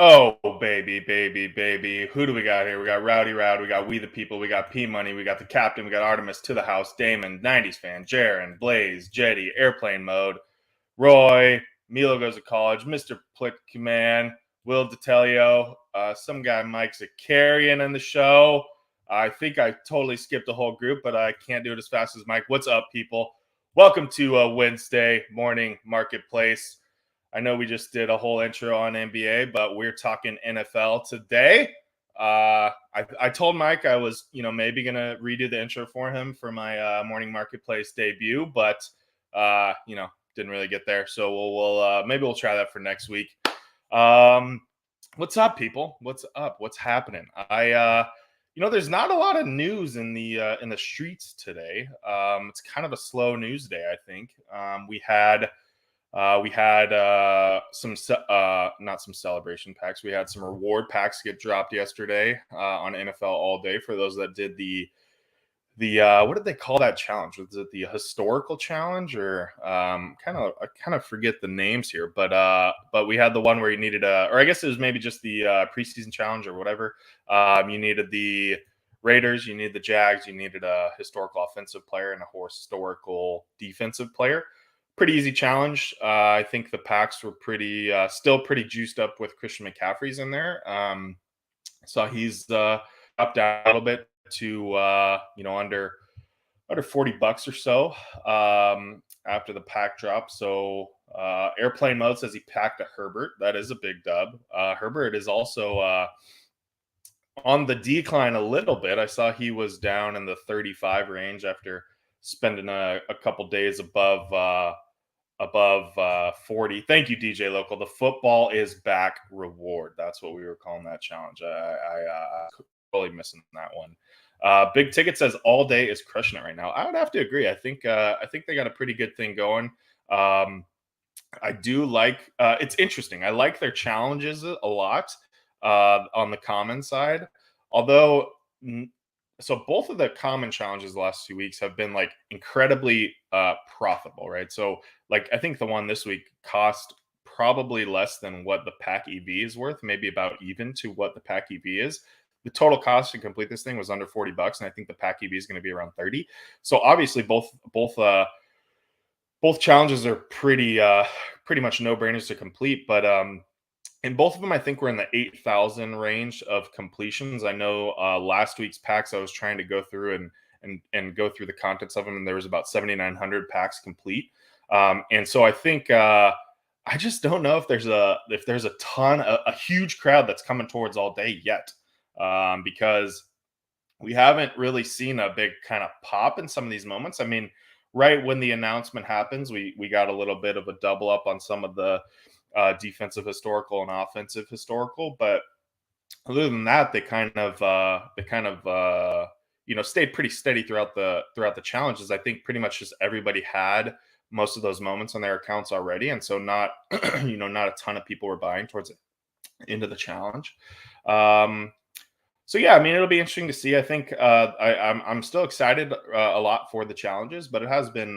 Oh, baby, baby, baby. Who do we got here? We got Rowdy Rowd, we got We the People, we got P Money, we got the Captain, we got Artemis to the House, Damon, 90s fan, Jaren, Blaze, Jetty, Airplane Mode, Roy, Milo Goes to College, Mr. Plick Man, Will DeTelio, some guy Mike's a carrion in the show. I think I totally skipped a whole group, but I can't do it as fast as Mike. What's up, people? Welcome to Wednesday morning marketplace. I know we just did a whole intro on NBA, but we're talking NFL today. I told Mike I was, maybe gonna redo the intro for him for my morning marketplace debut, but didn't really get there. So we'll maybe we'll try that for next week. What's up, people? What's up? What's happening? There's not a lot of news in the streets today. It's kind of a slow news day, I think. We had not some celebration packs. We had some reward packs get dropped yesterday on NFL All Day for those that did the what did they call that challenge? Was it the historical challenge or I kind of forget the names here, but we had the one where you needed or I guess it was maybe just the preseason challenge or whatever. You needed the Raiders, you needed the Jags, you needed a historical offensive player and a historical defensive player. Pretty easy challenge. I think the packs were still pretty juiced up with Christian McCaffrey's in there. So he's up down a little bit to under $40 or so after the pack drop. So Airplane Mode says he packed a Herbert. That is a big dub. Herbert is also on the decline a little bit. I saw he was down in the 35 range after spending a couple days above 40. Thank you, DJ Local. The football is back reward. That's what we were calling that challenge. I totally missing that one. Big Ticket says All Day is crushing it right now. I would have to agree. I think they got a pretty good thing going. I do like. It's interesting. I like their challenges a lot on the common side. Although, so both of the common challenges the last 2 weeks have been like incredibly profitable, right? So like I think the one this week cost probably less than what the pack EV is worth, maybe about even to what the pack EV is. The total cost to complete this thing was under $40, and I think the pack EV is going to be around 30. So obviously both challenges are pretty much no-brainers to complete, but in both of them, I think we're in the 8,000 range of completions. I know last week's packs I was trying to go through and go through the contents of them, and there was about 7,900 packs complete. And so I think I just don't know if there's a huge crowd that's coming towards All Day yet, because we haven't really seen a big kind of pop in some of these moments. I mean, right when the announcement happens, we got a little bit of a double up on some of the defensive historical and offensive historical, but other than that, they kind of stayed pretty steady throughout the challenges. I think pretty much just everybody had most of those moments on their accounts already, and so not not a ton of people were buying towards it into the challenge. So yeah, I mean, it'll be interesting to see. I think I'm still excited a lot for the challenges, but it has been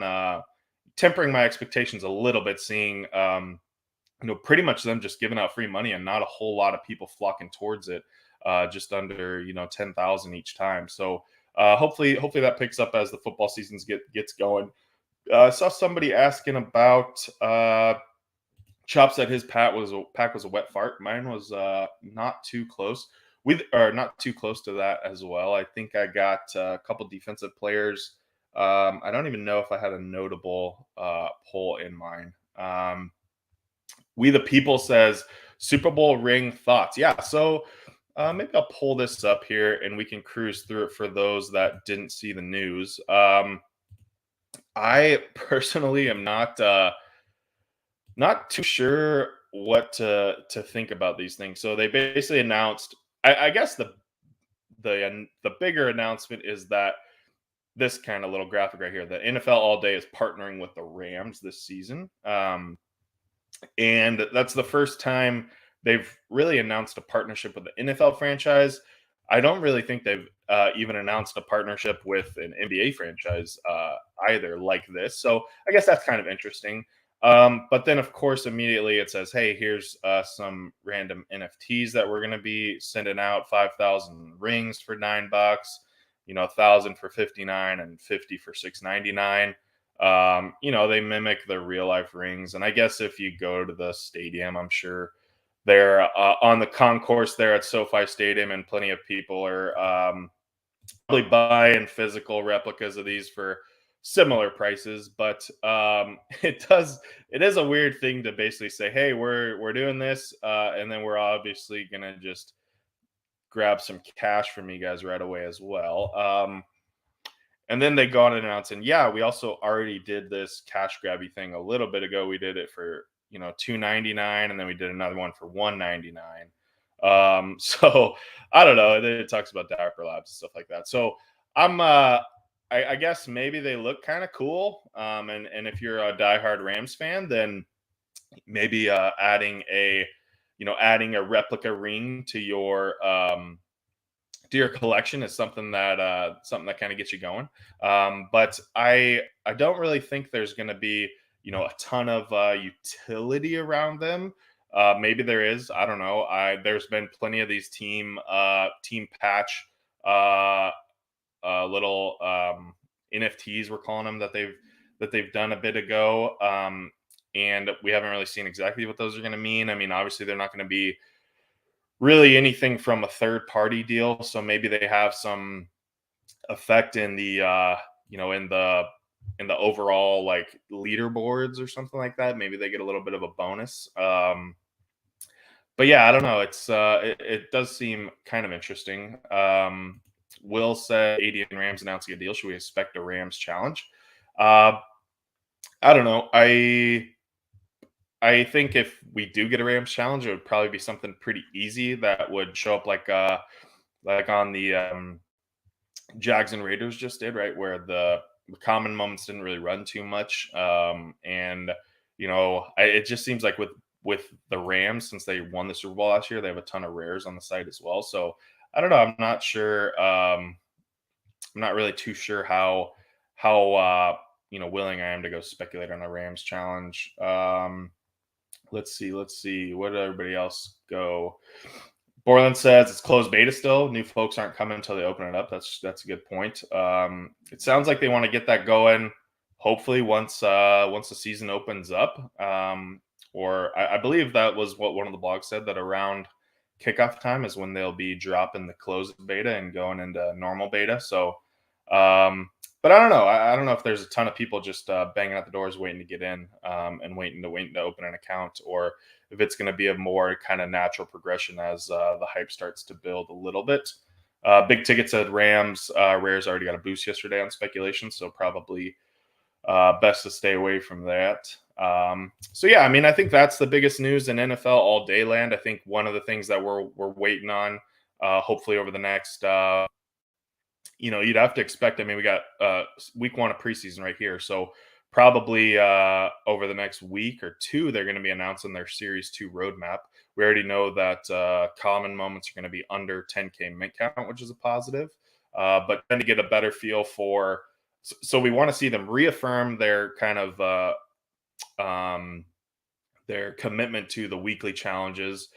tempering my expectations a little bit, seeing pretty much them just giving out free money and not a whole lot of people flocking towards it, just under 10,000 each time. So hopefully that picks up as the football seasons gets going. I saw somebody asking about Chop said his pack was a wet fart. Mine was not too close. Not too close to that as well. I think I got a couple defensive players. I don't even know if I had a notable poll in mine. We the People says Super Bowl ring thoughts. Yeah, so maybe I'll pull this up here and we can cruise through it for those that didn't see the news. I personally am not too sure what to think about these things. So they basically announced. I guess the bigger announcement is that this kind of little graphic right here, the NFL All Day is partnering with the Rams this season. And that's the first time they've really announced a partnership with the NFL franchise. I don't really think they've even announced a partnership with an NBA franchise either like this. So I guess that's kind of interesting. But then, of course, immediately it says, "Hey, here's some random NFTs that we're going to be sending out: 5,000 rings for $9, 1,000 for 59, and 50 for 6.99." They mimic the real life rings, and I guess if you go to the stadium, I'm sure they're on the concourse there at SoFi Stadium, and plenty of people are probably buying physical replicas of these for similar prices. But it is a weird thing to basically say, hey, we're doing this, and then we're obviously gonna just grab some cash from you guys right away as well. And then they go on and announce, and yeah, we also already did this cash grabby thing a little bit ago. We did it for $2.99, and then we did another one for $1.99. So I don't know. It talks about diaper labs and stuff like that. So I'm I guess maybe they look kind of cool. And if you're a diehard Rams fan, then maybe adding a replica ring to your collection is something that kind of gets you going. But I don't really think there's going to be a ton of utility around them. Maybe there is. I don't know. There's been plenty of these team patch uh, little NFTs, we're calling them, that they've done a bit ago. And we haven't really seen exactly what those are going to mean. I mean, obviously they're not going to be really anything from a third party deal, so maybe they have some effect in the in the overall like leaderboards or something like that. Maybe they get a little bit of a bonus. But yeah, I don't know. It does seem kind of interesting. Will said AD and Rams announcing a deal. Should we expect a Rams challenge? uh I don't know. I think if we do get a Rams challenge, it would probably be something pretty easy that would show up like on the Jags and Raiders just did, right? Where the common moments didn't really run too much. And it just seems like with the Rams, since they won the Super Bowl last year, they have a ton of rares on the site as well. So I don't know. I'm not sure. I'm not really too sure how willing I am to go speculate on a Rams challenge. Let's see. What did everybody else go? Borland says it's closed beta still. New folks aren't coming until they open it up. That's a good point. It sounds like they want to get that going. Hopefully, once the season opens up, or I believe that was what one of the blogs said, that around kickoff time is when they'll be dropping the closed beta and going into normal beta. So, but I don't know. I don't know if there's a ton of people just banging at the doors waiting to get in, and waiting to open an account, or if it's going to be a more kind of natural progression as the hype starts to build a little bit. Big ticket said Rams rares already got a boost yesterday on speculation, so probably best to stay away from that. So yeah, I mean, I think that's the biggest news in NFL all day land. I think one of the things that we're waiting on, hopefully over the next you'd have to expect. I mean, we got week 1 of preseason right here, so probably over the next week or two, they're going to be announcing their Series 2 roadmap. We already know that common moments are going to be under 10K mint count, which is a positive. But then to get a better feel for, so we want to see them reaffirm their kind of their commitment to the weekly challenges.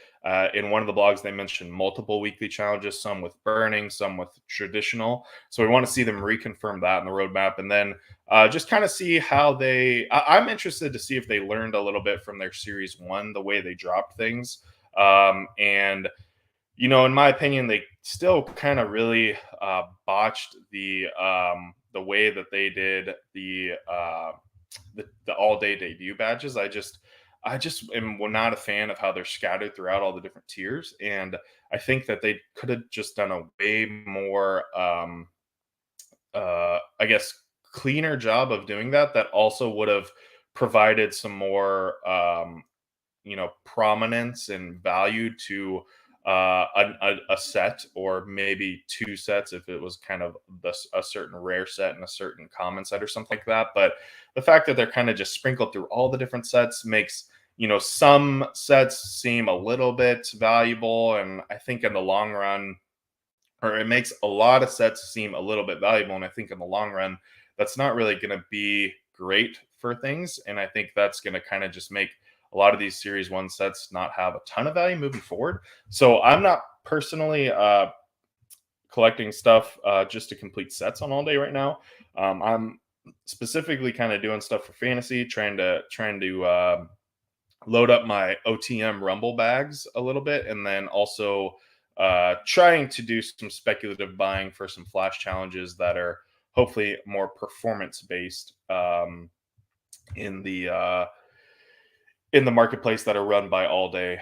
In one of the blogs, they mentioned multiple weekly challenges, some with burning, some with traditional. So we want to see them reconfirm that in the roadmap, and then just kind of see how I'm interested to see if they learned a little bit from their Series 1, the way they dropped things. And in my opinion, they still kind of really botched the way that they did the all day debut badges. I just am not a fan of how they're scattered throughout all the different tiers, and I think that they could have just done a way more, I guess, cleaner job of doing that. That also would have provided some more, prominence and value to a set, or maybe two sets if it was kind of a certain rare set and a certain common set or something like that. But the fact that they're kind of just sprinkled through all the different sets makes some sets seem a little bit valuable, and I think in the long run, or it makes a lot of sets seem a little bit valuable, and I think in the long run, that's not really going to be great for things. And I think that's going to kind of just make a lot of these Series 1 sets not have a ton of value moving forward. So I'm not personally collecting stuff just to complete sets on all day right now. I'm specifically kind of doing stuff for fantasy, trying to load up my OTM Rumble bags a little bit, and then also trying to do some speculative buying for some flash challenges that are hopefully more performance based in the marketplace that are run by All Day.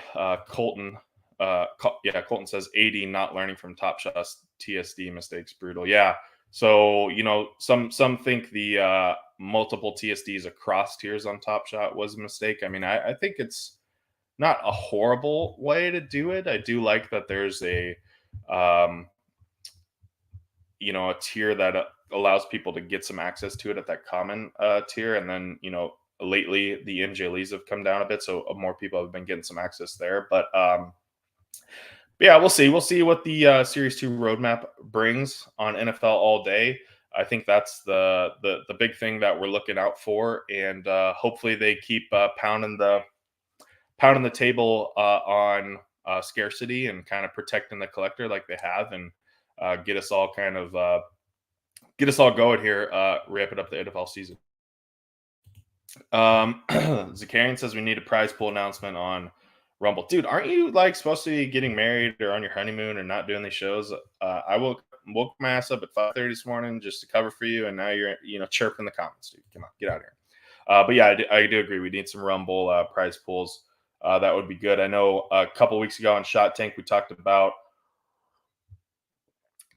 Colton, Colton says 80 not learning from Top Shot's TSD mistakes brutal. Yeah. So some think the multiple TSDs across tiers on Top Shot was a mistake. I mean, I think it's not a horrible way to do it. I do like that there's a tier that allows people to get some access to it at that common tier, and then lately the NJLs have come down a bit, so more people have been getting some access there. But yeah, we'll see. We'll see what the Series 2 roadmap brings on NFL All Day. I think that's the big thing that we're looking out for, and hopefully they keep pounding the table on scarcity and kind of protecting the collector like they have, and get us all going here, wrapping up the NFL season. Zakarian says we need a prize pool announcement on Rumble. Dude, aren't you supposed to be getting married or on your honeymoon or not doing these shows? I woke my ass up at 5:30 this morning just to cover for you, and now you're chirping the comments, dude. Come on, get out of here. But yeah, I do agree. We need some Rumble prize pools. That would be good. I know a couple weeks ago on Shot Tank we talked about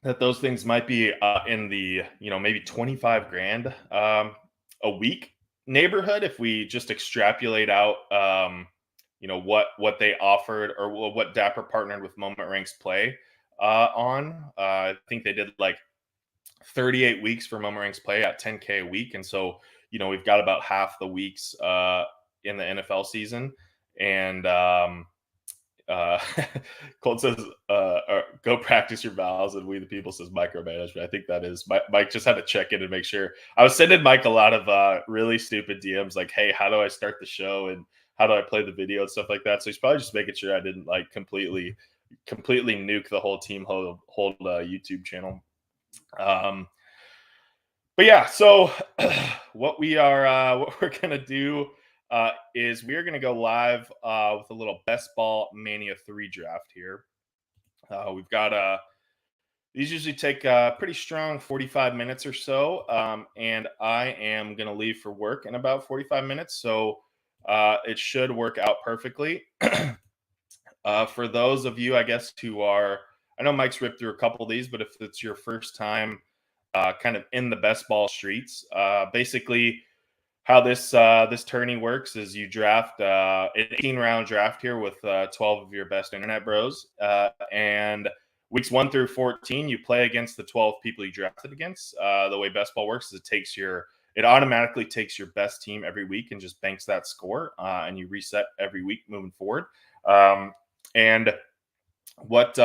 that those things might be in the maybe 25 grand a week neighborhood if we just extrapolate out what they offered, or what Dapper partnered with Moment Ranks Play on. I think they did 38 weeks for Moment Ranks Play at 10K a week, and so we've got about half the weeks in the NFL season. And Colt says, go practice your vowels, and We the People says micromanagement. I think that is Mike just had to check in and make sure. I was sending Mike a lot of really stupid DMs like, hey, how do I start the show and how do I play the video and stuff like that. So he's probably just making sure I didn't completely nuke the whole team whole YouTube channel. But yeah, so what we're gonna do is we're going to go live with a little Best Ball Mania 3 draft here. We've got these usually take pretty strong 45 minutes or so, and I am going to leave for work in about 45 minutes, so it should work out perfectly. For those of you, I guess, who are, I know Mike's ripped through a couple of these, but if it's your first time kind of in the Best Ball streets, basically how this tourney works is you draft an 18-round draft here with 12 of your best internet bros, and weeks 1 through 14 you play against the 12 people you drafted against. The way Best Ball works is it automatically takes your best team every week and just banks that score, and you reset every week moving forward. And what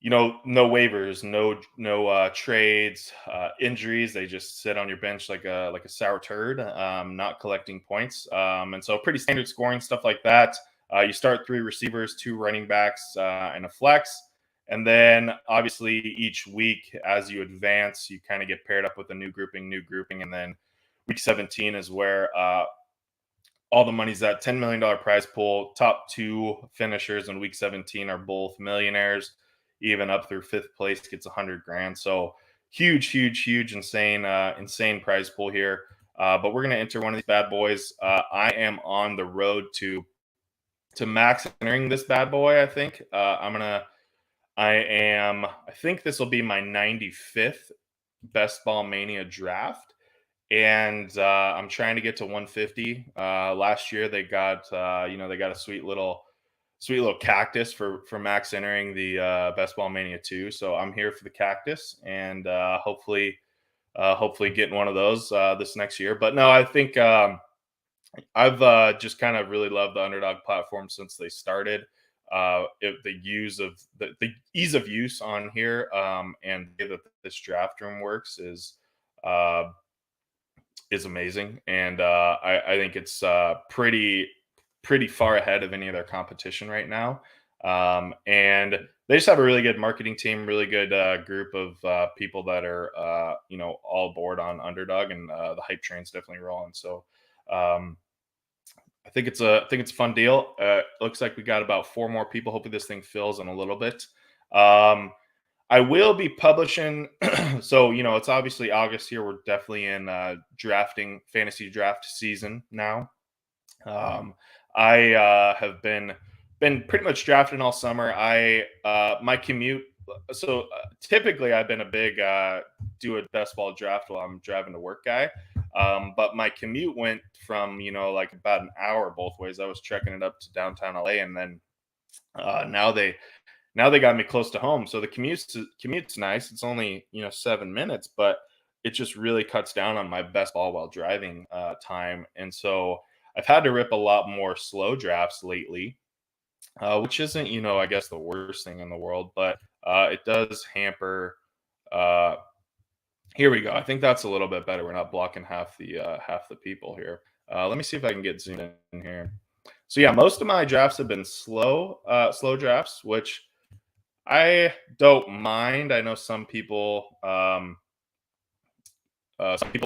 no waivers, no trades, injuries. They just sit on your bench like a sour turd, not collecting points. And so pretty standard scoring stuff like that. You start 3 receivers, 2 running backs, and a flex. And then obviously each week as you advance, you kind of get paired up with a new grouping. And then week 17 is where all the money's at. $10 million prize pool. Top 2 finishers in week 17 are both millionaires. Even up through 5th place gets 100 grand. So huge, insane prize pool here. But we're going to enter one of these bad boys. I am on the road to max entering this bad boy. I think I think this will be my 95th Best Ball Mania draft. And I'm trying to get to 150. Last year they got, they got a sweet little cactus for max entering the Best Ball Mania 2. So I'm here for the cactus, and hopefully getting one of those this next year. But no, I think I've just kind of really loved the Underdog platform since they started. The ease of use on here, and the way that this draft room works is is amazing, and I think it's pretty far ahead of any of their competition right now. And they just have a really good marketing team, really good group of people that are all aboard on Underdog, and the hype train's definitely rolling. So um, I think it's a fun deal. Looks like we got about four more people. Hopefully this thing fills in a little bit. Um, I will be publishing. So, it's obviously August here. We're definitely in drafting fantasy draft season now. I have been pretty much drafting all summer. I my commute. So typically, I've been a big do a best ball draft while I'm driving to work guy. But my commute went from like about an hour both ways. I was trekking it up to downtown LA, and then now they got me close to home. So the commute's nice. It's only 7 minutes, but it just really cuts down on my best ball while driving time. And so I've had to rip a lot more slow drafts lately, which isn't I guess the worst thing in the world, but it does hamper. Uh, Here we go. I think that's a little bit better. We're not blocking half the people here. Let me see if I can get zoomed in here. So yeah, most of my drafts have been slow drafts, which I don't mind. I know some people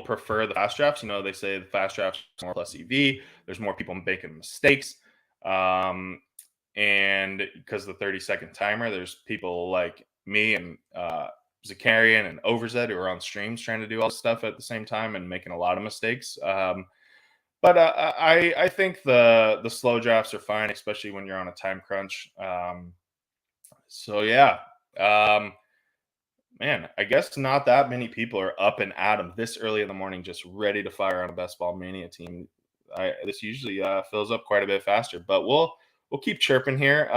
prefer the fast drafts. They say the fast drafts are more plus EV. There's more people making mistakes, and because the 30-second timer, there's people like me and Zakarian and Overzed who are on streams trying to do all this stuff at the same time and making a lot of mistakes. But I think the slow drafts are fine, especially when you're on a time crunch. So yeah, um, man, I guess not that many people are up and at 'em this early in the morning, just ready to fire on a best ball mania team. This usually fills up quite a bit faster, but we'll keep chirping here.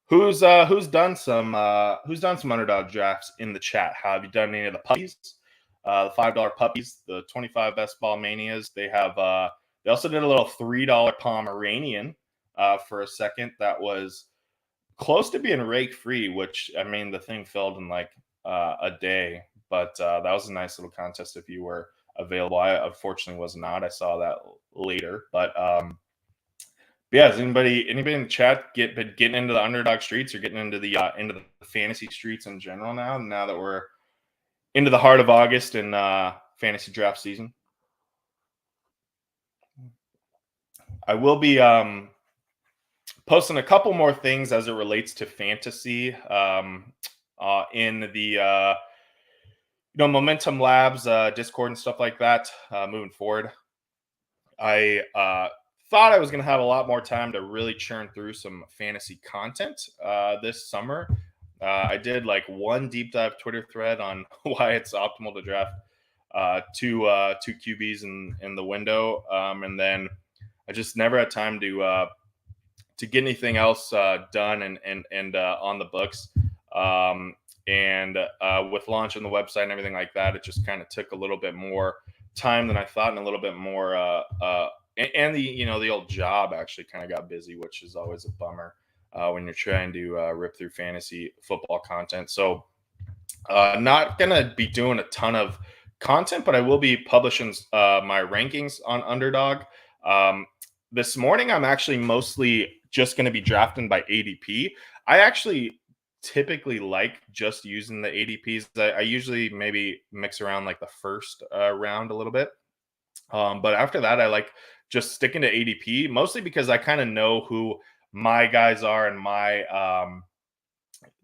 Who's done some underdog drafts in the chat? Have you done any of the puppies? The $5 puppies, the 25 best ball manias. They also did a little $3 Pomeranian for a second that was close to being rake free, which I mean the thing filled in like a day, but that was a nice little contest if you were available. I unfortunately was not. I saw that later, but yeah, has anybody in the chat been getting into the underdog streets or getting into the fantasy streets in general now that we're into the heart of August and fantasy draft season? I will be posting a couple more things as it relates to fantasy in the Momentum Labs Discord and stuff like that moving forward. I thought I was going to have a lot more time to really churn through some fantasy content this summer. I did like one deep dive Twitter thread on why it's optimal to draft two QBs in the window, and then I just never had time to get anything else done and on the books. And with launching the website and everything like that, it just kind of took a little bit more time than I thought, and a little bit more. And the old job actually kind of got busy, which is always a bummer when you're trying to rip through fantasy football content. So not gonna be doing a ton of content, but I will be publishing my rankings on Underdog. This morning, I'm actually mostly just going to be drafting by ADP. I actually typically like just using the ADPs. I usually maybe mix around like the first round a little bit. But after that, I like just sticking to ADP, mostly because I kind of know who my guys are and my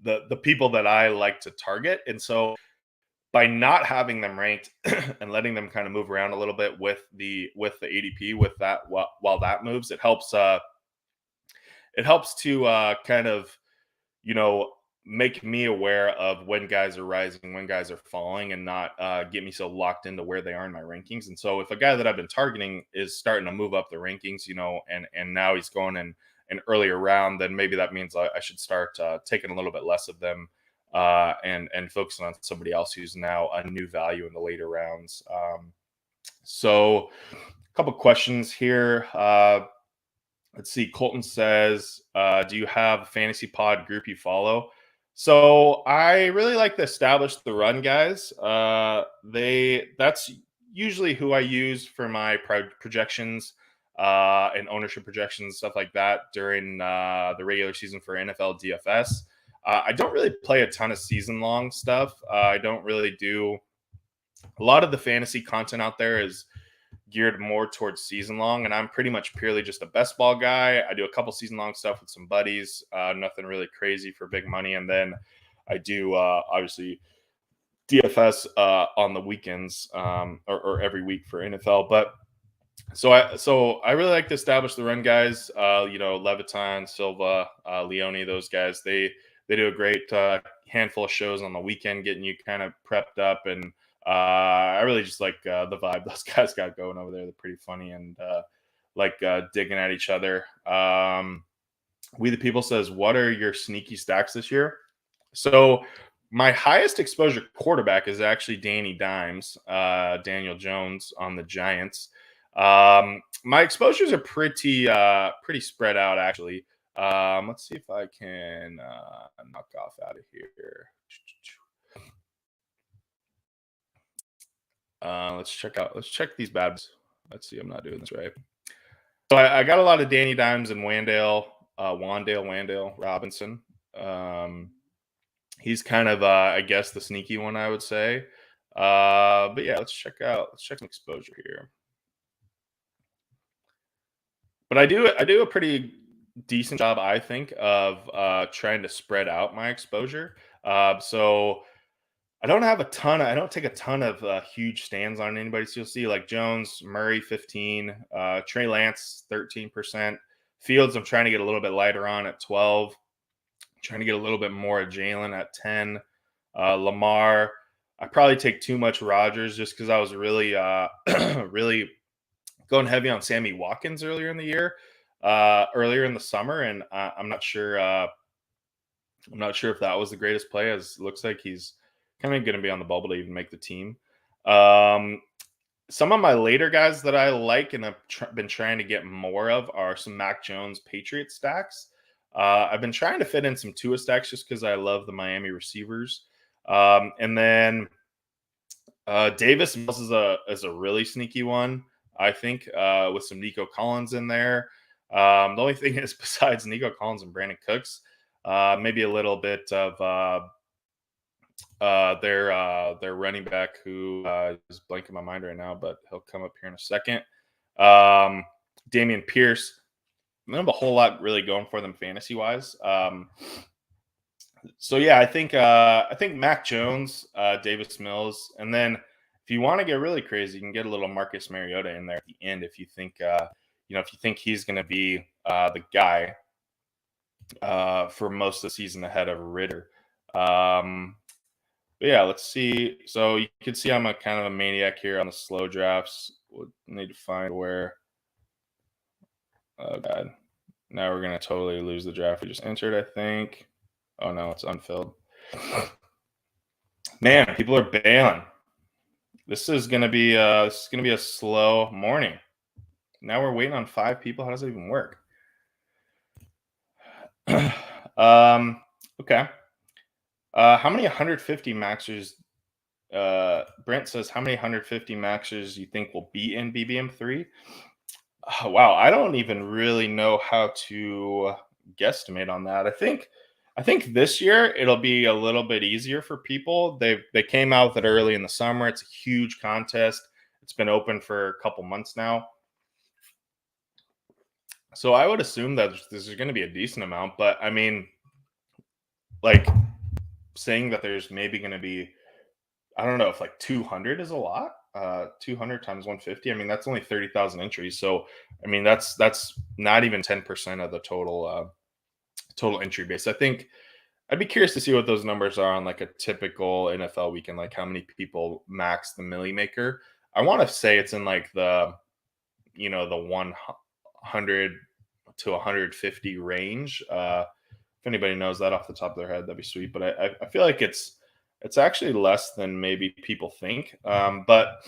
the people that I like to target. And so by not having them ranked and letting them kind of move around a little bit with the ADP with that while that moves, it helps to kind of make me aware of when guys are rising, when guys are falling, and not get me so locked into where they are in my rankings. And so if a guy that I've been targeting is starting to move up the rankings, and now he's going in an earlier round, then maybe that means I should start taking a little bit less of them and focusing on somebody else who's now a new value in the later rounds. So a couple questions here. Let's see. Colton says, do you have a fantasy pod group you follow? So I really like to establish the run guys. That's usually who I use for my projections and ownership projections, stuff like that during the regular season for NFL DFS. I don't really play a ton of season long stuff. I don't really do a lot of the fantasy content out there is geared more towards season long, and I'm pretty much purely just a best ball guy. I do a couple season long stuff with some buddies, nothing really crazy for big money, and then I do obviously DFS on the weekends or every week for NFL. But so I really like to establish the run guys. Leviton, Silva, Leone, those guys. They do a great handful of shows on the weekend, getting you kind of prepped up, and I really just like the vibe those guys got going over there. They're pretty funny and digging at each other. We the People says, what are your sneaky stacks this year? So my highest exposure quarterback is actually Danny Dimes, Daniel Jones on the Giants. My exposures are pretty spread out, actually. Let's see if I can knock off out of here. Let's check these babs. Let's see, I'm not doing this right. So I got a lot of Danny Dimes and Wandale Robinson. He's kind of I guess the sneaky one, I would say. But yeah, let's check some exposure here. But I do a pretty decent job, I think, of trying to spread out my exposure. So I don't take a ton of huge stands on anybody. So you'll see like Jones, Murray 15, Trey Lance 13%. Fields, I'm trying to get a little bit lighter on at 12. Trying to get a little bit more at Jalen at 10. Lamar, I probably take too much Rodgers just because I was really really going heavy on Sammy Watkins earlier in the year, earlier in the summer, and I'm not sure if that was the greatest play, as it looks like he's kind of going to be on the bubble to even make the team. Some of my later guys that I like and have been trying to get more of are some Mac Jones Patriots stacks. I've been trying to fit in some Tua stacks just because I love the Miami receivers. And then Davis Mills is a really sneaky one, I think, with some Nico Collins in there. The only thing is, besides Nico Collins and Brandon Cooks, maybe a little bit of their running back, who is blanking my mind right now, but he'll come up here in a second. Damien Pierce. I don't have a whole lot really going for them fantasy wise. So yeah, I think Mac Jones, Davis Mills, and then if you want to get really crazy, you can get a little Marcus Mariota in there at the end if you think he's going to be the guy for most of the season ahead of Ritter. But yeah, let's see. So you can see I'm a kind of a maniac here on the slow drafts. We'll need to find where. Oh god, now we're gonna totally lose the draft we just entered, I think. Oh no, it's unfilled. Man, people are bailing. This is gonna be a slow morning. Now we're waiting on 5 people. How does it even work? Okay. How many 150 maxers? Brent says, how many 150 maxers you think will be in BBM 3? Oh, wow, I don't even really know how to guesstimate on that. I think this year it'll be a little bit easier for people. They came out with it early in the summer. It's a huge contest. It's been open for a couple months now. So I would assume that this is going to be a decent amount, but I mean, like, saying that there's maybe going to be, I don't know if like 200 is a lot. 200 times 150. I mean, that's only 30,000 entries. So, I mean, that's not even 10% of the total entry base. I think I'd be curious to see what those numbers are on like a typical NFL weekend, like how many people max the Millie Maker. I want to say it's in like the 100 to 150 range. If anybody knows that off the top of their head, that'd be sweet. But I feel like it's actually less than maybe people think. But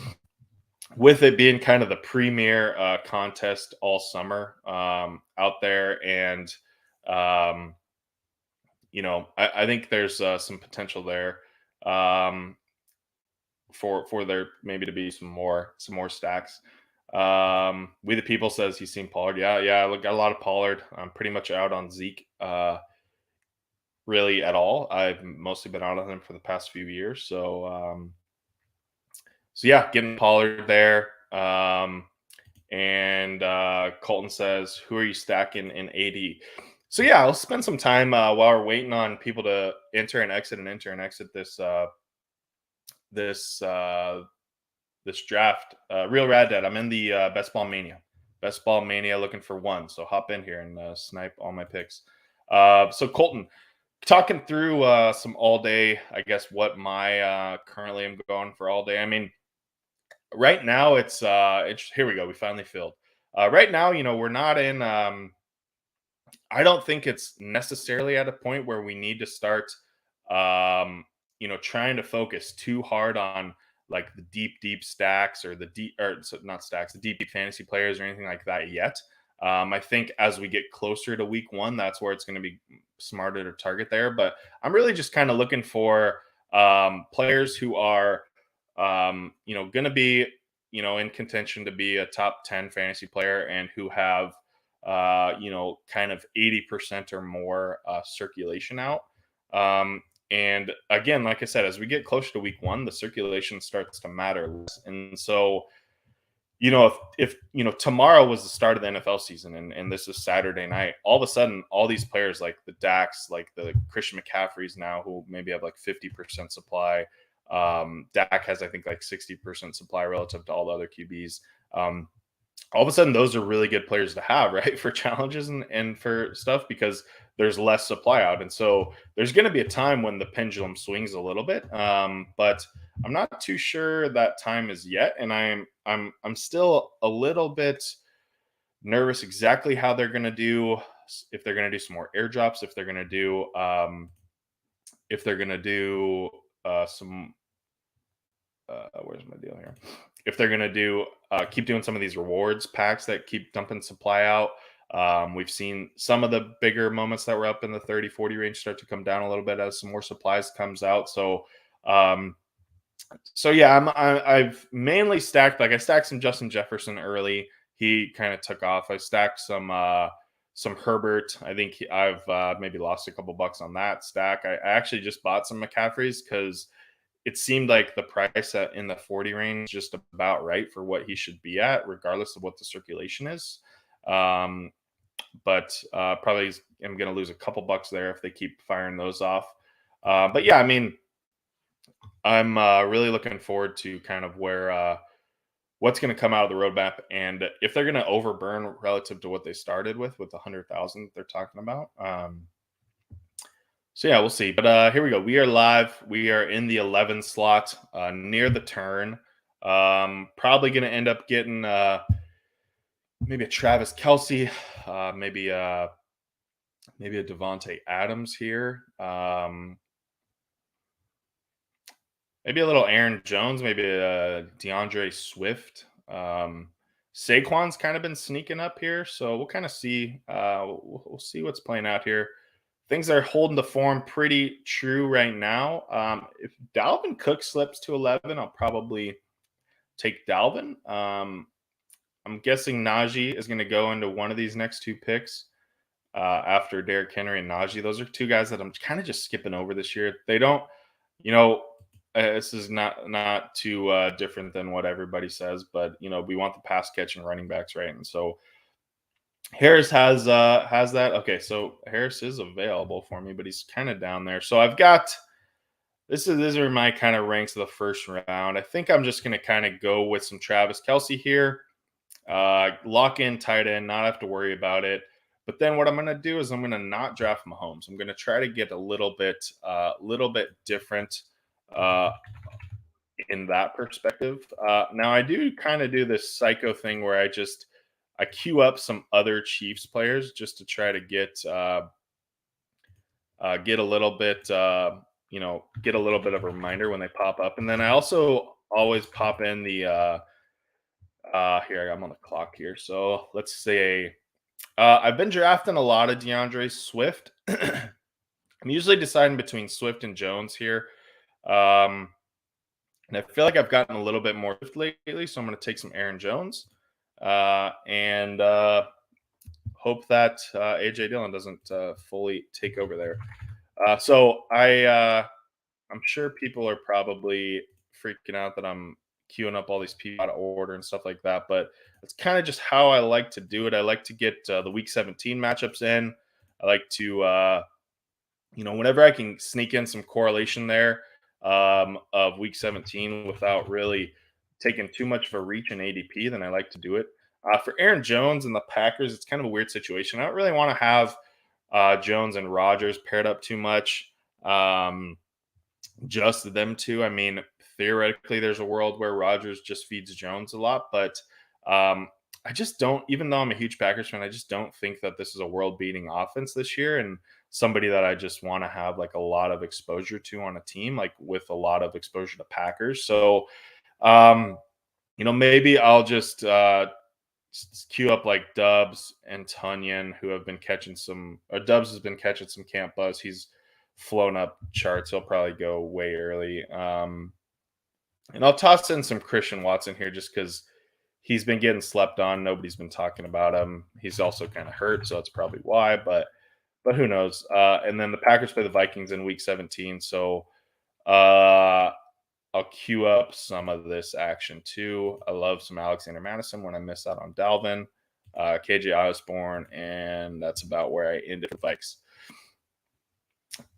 with it being kind of the premier contest all summer out there, and I think there's some potential there. for there maybe to be some more stacks. We the people says he's seen Pollard. Yeah, I got a lot of Pollard. I'm pretty much out on Zeke. Really at all. I've mostly been out on him for the past few years. So yeah, getting Pollard there. And Colton says, "Who are you stacking in AD?" So yeah, I'll spend some time while we're waiting on people to enter and exit this this draft. Real Rad Dad. I'm in the Best Ball Mania. Best Ball Mania, looking for one. So hop in here and snipe all my picks. So Colton, talking through some all day. I guess what my currently am going for all day. I mean, right now it's here we go. We finally filled. Right now, we're not in. I don't think it's necessarily at a point where we need to start, trying to focus too hard on like the deep stacks or the deep or so not stacks, the deep fantasy players or anything like that yet. I think as we get closer to week one, that's where it's going to be smarter to target there. But I'm really just kind of looking for players who are, going to be, in contention to be a top 10 fantasy player and who have kind of 80% or more circulation out. And again, like I said, as we get closer to week one, the circulation starts to matter less. And so, if tomorrow was the start of the NFL season and this is Saturday night, all of a sudden, all these players like the Dax, like the Christian McCaffreys now, who maybe have like 50% supply. Dak has, I think, like 60% supply relative to all the other QBs. All of a sudden those are really good players to have, right? For challenges and for stuff because there's less supply out. And so there's going to be a time when the pendulum swings a little bit. But I'm not too sure that time is yet. And I'm still a little bit nervous exactly how they're going to do, if they're going to do some more airdrops, if they're going to do, some, where's my deal here? If they're going to do keep doing some of these rewards packs that keep dumping supply out. We've seen some of the bigger moments that were up in the 30-40 range start to come down a little bit as some more supplies comes out. So yeah, I've mainly stacked, like I stacked some Justin Jefferson early. He kind of took off. I stacked some Herbert. I think I've maybe lost a couple bucks on that stack. I actually just bought some McCaffreys because it seemed like the price in the 40 range just about right for what he should be at, regardless of what the circulation is. But probably am going to lose a couple bucks there if they keep firing those off. But yeah, I mean, I'm really looking forward to kind of where what's going to come out of the roadmap and if they're going to overburn relative to what they started with the 100,000 they're talking about. So yeah, we'll see. But here we go. We are live. We are in the 11 slot, near the turn. Probably going to end up getting maybe a Travis Kelce, maybe a Devontae Adams here. Maybe a little Aaron Jones, maybe a DeAndre Swift. Saquon's kind of been sneaking up here, so we'll kind of see. We'll see what's playing out here. Things are holding the form pretty true right now. If Dalvin Cook slips to 11, I'll probably take Dalvin. I'm guessing Najee is going to go into one of these next two picks after Derrick Henry and Najee. Those are two guys that I'm kind of just skipping over this year. They don't, this is not too different than what everybody says, but we want the pass catching running backs, right? And so Harris has that. Okay, so Harris is available for me, but he's kind of down there. So I've got these are my kind of ranks of the first round. I think I'm just gonna kind of go with some Travis Kelce here. Lock in tight end, not have to worry about it. But then what I'm gonna do is I'm gonna not draft Mahomes. I'm gonna try to get a little bit different in that perspective. Now I do kind of do this psycho thing where I queue up some other Chiefs players just to try to get a little bit, get a little bit of a reminder when they pop up. And then I also always pop in the, here, I'm on the clock here. So let's say I've been drafting a lot of DeAndre Swift. I'm usually deciding between Swift and Jones here. And I feel like I've gotten a little bit more lately, so I'm going to take some Aaron Jones and hope that AJ Dillon doesn't fully take over there. I'm sure people are probably freaking out that I'm queuing up all these people out of order and stuff like that, but it's kind of just how I like to do it. I like to get the Week 17 matchups in. I like to whenever I can sneak in some correlation there of week 17 without really taking too much of a reach in ADP, then I like to do it. For Aaron Jones and the Packers, it's kind of a weird situation. I don't really want to have Jones and Rodgers paired up too much. Just them two. I mean, theoretically, there's a world where Rodgers just feeds Jones a lot, but I just don't. Even though I'm a huge Packers fan, I just don't think that this is a world-beating offense this year, and somebody that I just want to have like a lot of exposure to on a team, like with a lot of exposure to Packers. So, um, maybe I'll just queue up like Dubs and Tunyon, who have been catching some. Or Dubs has been catching some camp buzz. He's flown up charts. He'll probably go way early. And I'll toss in some Christian Watson here just because he's been getting slept on. Nobody's been talking about him. He's also kind of hurt, so that's probably why. But who knows? And then the Packers play the Vikings in Week 17, so uh, I'll queue up some of this action too. I love some Alexander Madison when I miss out on Dalvin, KJ Osborne, and that's about where I ended the Vikes.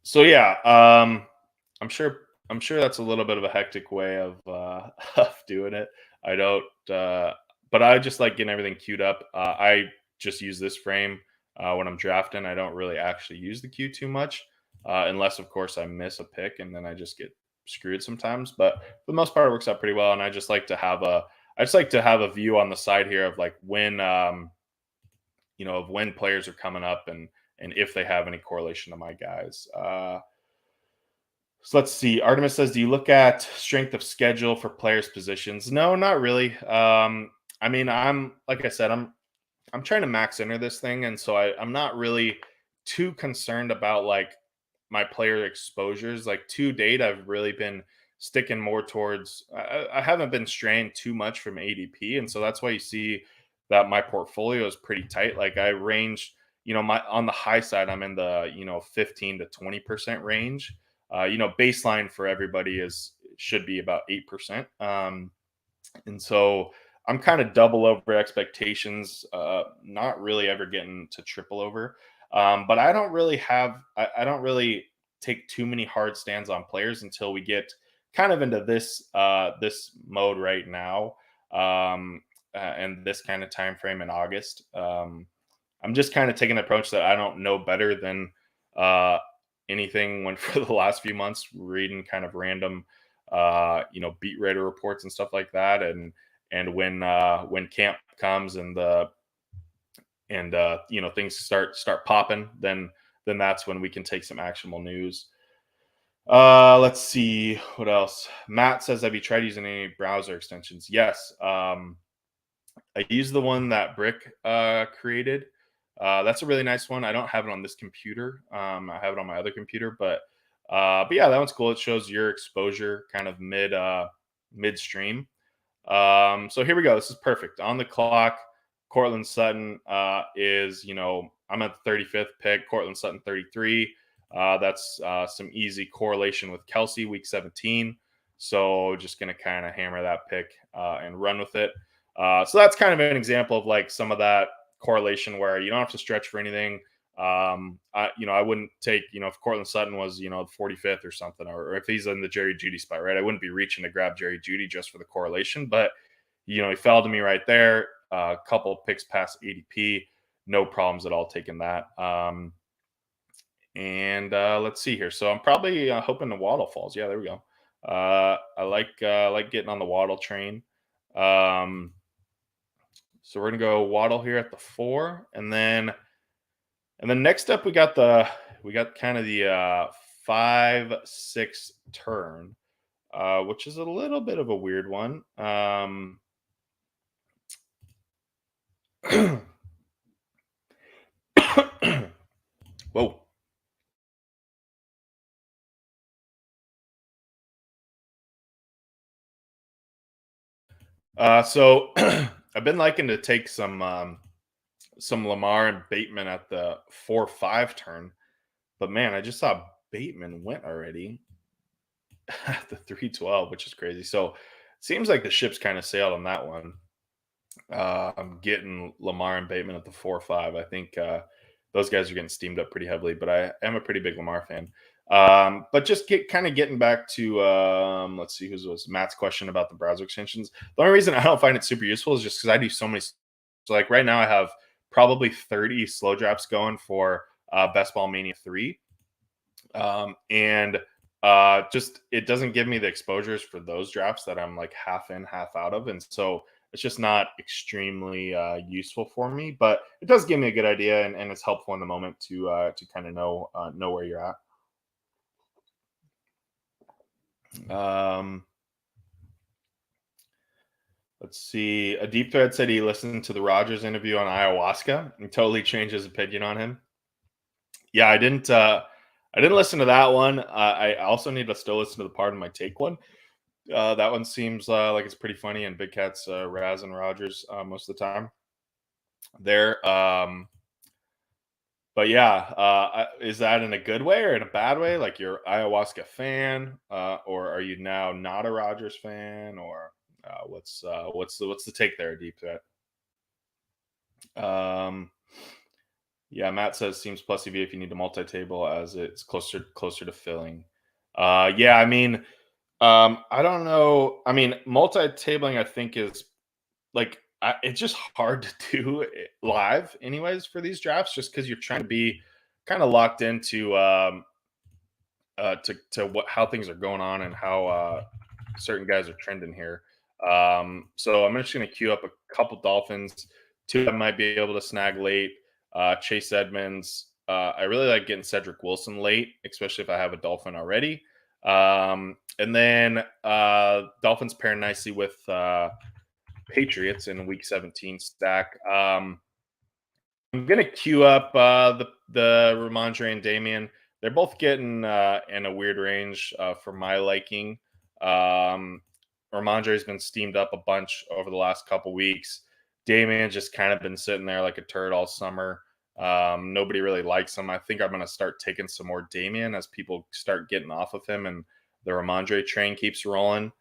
So yeah, I'm sure that's a little bit of a hectic way of of doing it. I don't, but I just like getting everything queued up. I just use this frame when I'm drafting. I don't really actually use the queue too much, unless of course I miss a pick and then I just get screwed sometimes. But for the most part, it works out pretty well. And I just like to have a view on the side here of like when of when players are coming up and if they have any correlation to my guys. So let's see. Artemis says, "Do you look at strength of schedule for players' positions?" No, not really. I mean, I'm like I said, I'm trying to max enter this thing, and so I'm not really too concerned about like my player exposures. Like to date, I've really been sticking more towards. I haven't been straying too much from ADP, and so that's why you see that my portfolio is pretty tight. Like I range, my on the high side, I'm in the 15 to 20% range. Baseline for everybody is should be about 8%. And so I'm kind of double over expectations, not really ever getting to triple over. But I don't really take too many hard stands on players until we get kind of into this mode right now, and this kind of time frame in August. I'm just kind of taking the approach that I don't know better than uh, anything when for the last few months reading kind of random beat writer reports and stuff like that, and when camp comes and things start popping, then that's when we can take some actionable news. Let's see what else. Matt says, "Have you tried using any browser extensions?" Yes. I use the one that Brick created. That's a really nice one. I don't have it on this computer. I have it on my other computer, but yeah, that one's cool. It shows your exposure kind of midstream. So here we go. This is perfect. On the clock, Cortland Sutton is, I'm at the 35th pick. Cortland Sutton 33. That's some easy correlation with Kelsey week 17. So just going to kind of hammer that pick and run with it. So that's kind of an example of like some of that correlation where you don't have to stretch for anything. I wouldn't take, if Cortland Sutton was, the 45th or something, or if he's in the Jerry Judy spot, right? I wouldn't be reaching to grab Jerry Judy just for the correlation, but, he fell to me right there. A couple of picks past ADP, no problems at all taking that. And let's see here. So I'm probably hoping the Waddle falls. Yeah, there we go. I like getting on the Waddle train. So we're gonna go Waddle here at the 4, and then next up we got kind of the 5-6 turn, which is a little bit of a weird one. Whoa. So I've been liking to take some Lamar and Bateman at the 4-5 turn, but man, I just saw Bateman went already at the 3-12, which is crazy. So seems like the ship's kind of sailed on that one. I'm getting Lamar and Bateman at the 4-5. I think those guys are getting steamed up pretty heavily, but I am a pretty big Lamar fan. But just getting back to let's see who's was Matt's question about the browser extensions. The only reason I don't find it super useful is just because I do so many. So like right now, I have probably 30 slow drops going for Best Ball Mania 3, and just it doesn't give me the exposures for those drafts that I'm like half in, half out of, and so it's just not extremely useful for me. But it does give me a good idea, and it's helpful in the moment to kind of know where you're at. Let's see. A deep thread said he listened to the Rogers interview on ayahuasca and totally changed his opinion on him. Yeah, I didn't. I didn't listen to that one. I also need to still listen to the part of my take one. That one seems like it's pretty funny, and Big Cat's Raz and Rogers most of the time there. But yeah, is that in a good way or in a bad way? Like you're ayahuasca fan, or are you now not a Rogers fan, or what's the take there, Deep Threat? Um, yeah, Matt says seems plus EV if you need to multi-table as it's closer to filling. Yeah, I mean, I don't know. I mean, multi-tabling I think is like it's just hard to do it live anyways for these drafts just because you're trying to be kind of locked into to what how things are going on and how certain guys are trending here. So I'm just going to queue up a couple Dolphins. Two I might be able to snag late. Chase Edmonds. I really like getting Cedric Wilson late, especially if I have a Dolphin already. And then Dolphins pair nicely with Patriots in Week 17 stack. I'm gonna queue up the Ramondre and Damien. They're both getting in a weird range for my liking. Ramondre's been steamed up a bunch over the last couple weeks. Damien's just kind of been sitting there like a turd all summer. Nobody really likes him. I think I'm gonna start taking some more Damien as people start getting off of him and the Ramondre train keeps rolling.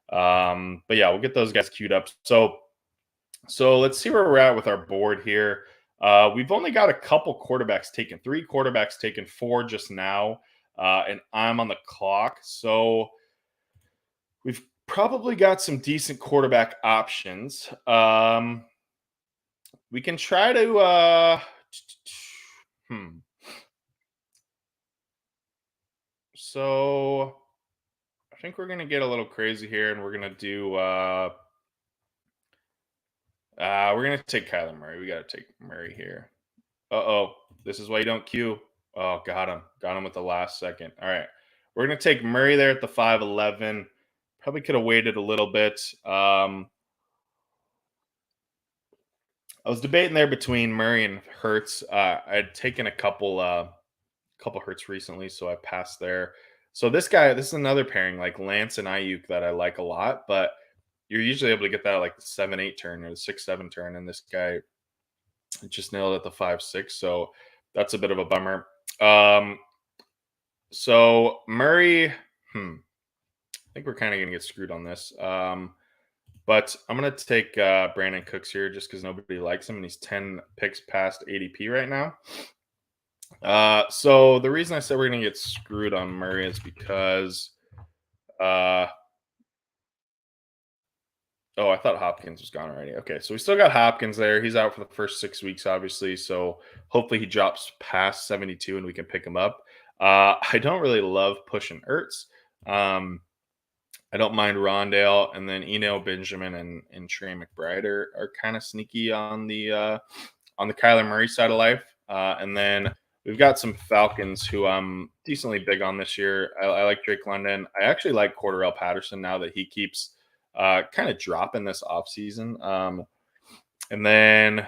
But yeah, we'll get those guys queued up. So let's see where we're at with our board here. We've only got a couple quarterbacks taken, 3 quarterbacks taken, 4 just now, and I'm on the clock. So we've probably got some decent quarterback options. We can try to. So I think we're gonna get a little crazy here, and we're gonna do. We're gonna take Kyler Murray. We gotta take Murray here. This is why you don't queue. Oh, got him with the last second. All right, we're gonna take Murray there at the 5-11. Probably could have waited a little bit. I was debating there between Murray and Hurts. I had taken a couple Hurts recently, so I passed there. So this is another pairing like Lance and Ayuk that I like a lot, but you're usually able to get that like the 7-8 turn or the 6-7 turn, and this guy just nailed it at the 5-6. So that's a bit of a bummer. So Murray, I think we're kind of gonna get screwed on this. But I'm gonna take Brandon Cooks here just because nobody likes him, and he's 10 picks past ADP right now. So the reason I said we're gonna get screwed on Murray is because oh, I thought Hopkins was gone already. Okay, so we still got Hopkins there. He's out for the first 6 weeks, obviously. So hopefully he drops past 72 and we can pick him up. I don't really love pushing Ertz. I don't mind Rondale, and then Eno Benjamin and Trey McBride are kind of sneaky on the Kyler Murray side of life. And then we've got some Falcons who I'm decently big on this year. I like Drake London. I actually like Cordarrelle Patterson now that he keeps kind of dropping this offseason. And then,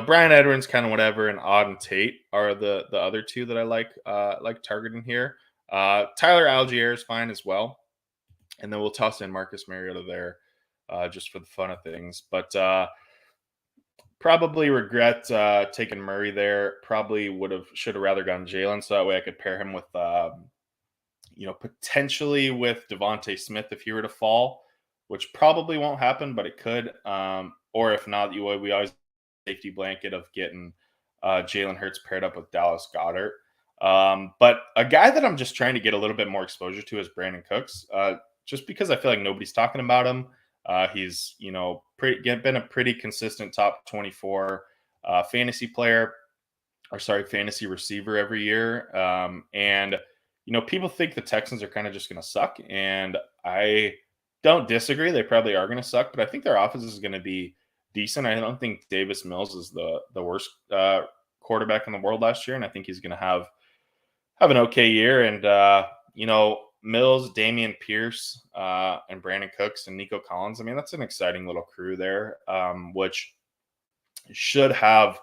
Brian Edwards, kind of whatever, and Auden Tate are the other two that I like targeting here. Tyler Algier is fine as well. And then we'll toss in Marcus Mariota there just for the fun of things. But probably regret taking Murray there. Probably should have rather gone Jalen, so that way I could pair him with potentially with Devontae Smith if he were to fall, which probably won't happen, but it could. Or if not, we always safety blanket of getting Jalen Hurts paired up with Dallas Goedert. But a guy that I'm just trying to get a little bit more exposure to is Brandon Cooks, just because I feel like nobody's talking about him. He's been a pretty consistent top 24 fantasy player, or sorry, fantasy receiver every year. And people think the Texans are kind of just going to suck, and I don't disagree. They probably are going to suck, but I think their offense is going to be decent. I don't think Davis Mills is the worst quarterback in the world last year, and I think he's going to have an okay year. And Mills, Damien Pierce, and Brandon Cooks and Nico Collins. I mean, that's an exciting little crew there, which should have,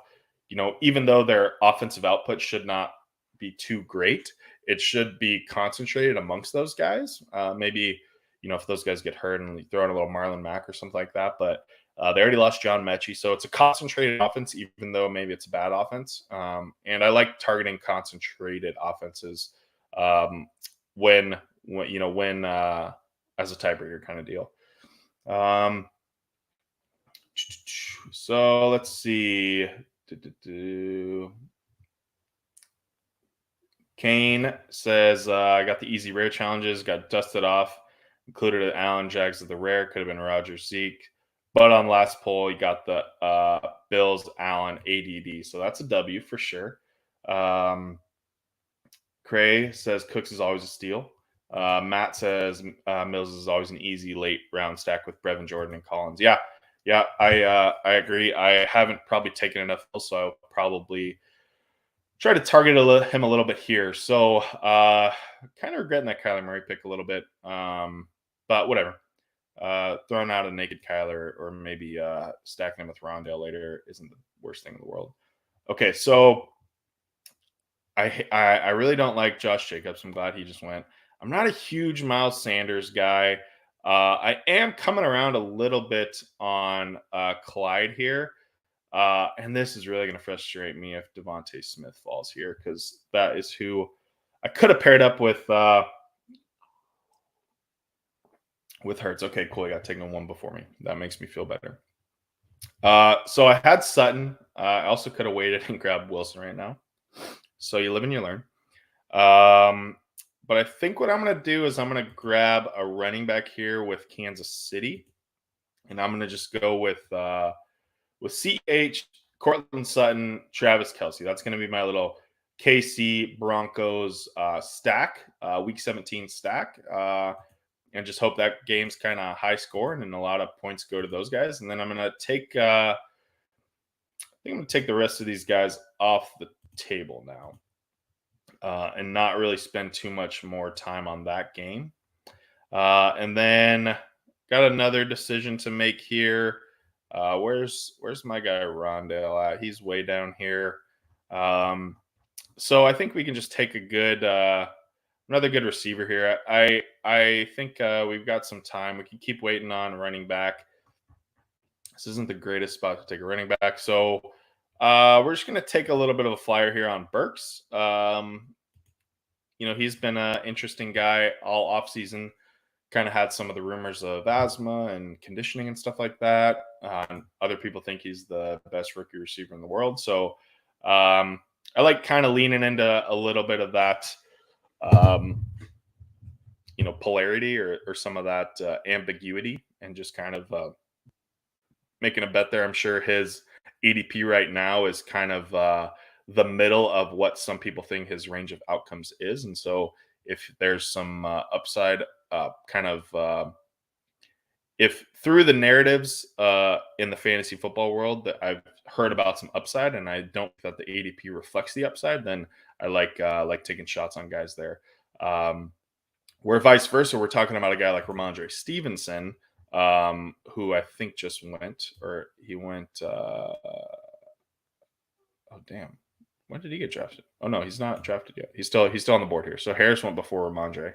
even though their offensive output should not be too great, it should be concentrated amongst those guys. Maybe, if those guys get hurt and throw in a little Marlon Mack or something like that. But they already lost John Mechie, so it's a concentrated offense, even though maybe it's a bad offense. And I like targeting concentrated offenses when as a tiebreaker kind of deal. So let's see. Kane says, I got the easy rare challenges, got dusted off, included an Allen Jags of the rare, could have been Roger Zeke. But on last poll, you got the Bills, Allen, ADD. So that's a W for sure. Cray says Cooks is always a steal. Matt says Mills is always an easy late round stack with Brevin Jordan and Collins. Yeah, I agree. I haven't probably taken enough, so I'll probably try to target him a little bit here. So kind of regretting that Kyler Murray pick a little bit, but whatever. Throwing out a naked Kyler or maybe stacking him with Rondale later isn't the worst thing in the world. Okay, so I really don't like Josh Jacobs. I'm glad he just went. I'm not a huge Miles Sanders guy. I am coming around a little bit on Clyde here. And this is really going to frustrate me if Devontae Smith falls here, because that is who I could have paired up with Hurts. Okay, cool. I got taken one before me. That makes me feel better. So I had Sutton. I also could have waited and grabbed Wilson right now. So you live and you learn. But I think what I'm going to do is I'm going to grab a running back here with Kansas City. And I'm going to just go with CH, Cortland Sutton, Travis Kelce. That's going to be my little KC Broncos stack, week 17 stack. And just hope that game's kind of high scoring and a lot of points go to those guys. And then I'm going to take, I think I'm going to take the rest of these guys off the table now and not really spend too much more time on that game. And then got another decision to make here. Where's my guy Rondale at? He's way down here. So I think we can just take a good another good receiver here. I think we've got some time. We can keep waiting on running back. This isn't the greatest spot to take a running back. So we're just going to take a little bit of a flyer here on Burks. He's been an interesting guy all offseason. Kind of had some of the rumors of asthma and conditioning and stuff like that. Other people think he's the best rookie receiver in the world. So I like kind of leaning into a little bit of that, polarity or some of that ambiguity and just kind of making a bet there. I'm sure his ADP right now is kind of the middle of what some people think his range of outcomes is. And so if there's some upside, if through the narratives in the fantasy football world that I've heard about some upside and I don't think that the ADP reflects the upside, then I like taking shots on guys there. Where vice versa, we're talking about a guy like Ramondre Stevenson, who I think just went, or he went, oh, damn. When did he get drafted? Oh, no, he's not drafted yet. He's still on the board here. So Harris went before Ramondre.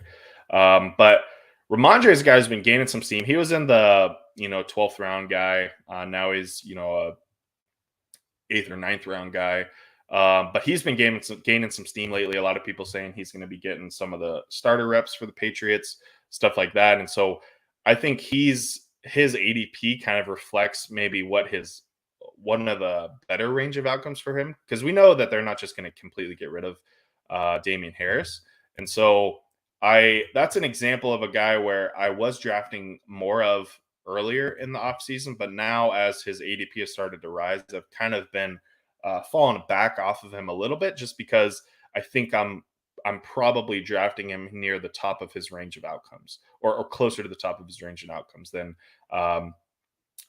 But Ramondre's a guy who's been gaining some steam. He was in the 12th round guy. Now he's a eighth or ninth round guy. But he's been gaining some steam lately. A lot of people saying he's going to be getting some of the starter reps for the Patriots, stuff like that. And so I think his ADP kind of reflects maybe what his one of the better range of outcomes for him, because we know that they're not just going to completely get rid of Damien Harris. And so that's an example of a guy where I was drafting more of earlier in the offseason, but now as his ADP has started to rise, I've kind of been fallen back off of him a little bit, just because I think I'm probably drafting him near the top of his range of outcomes, or closer to the top of his range of outcomes than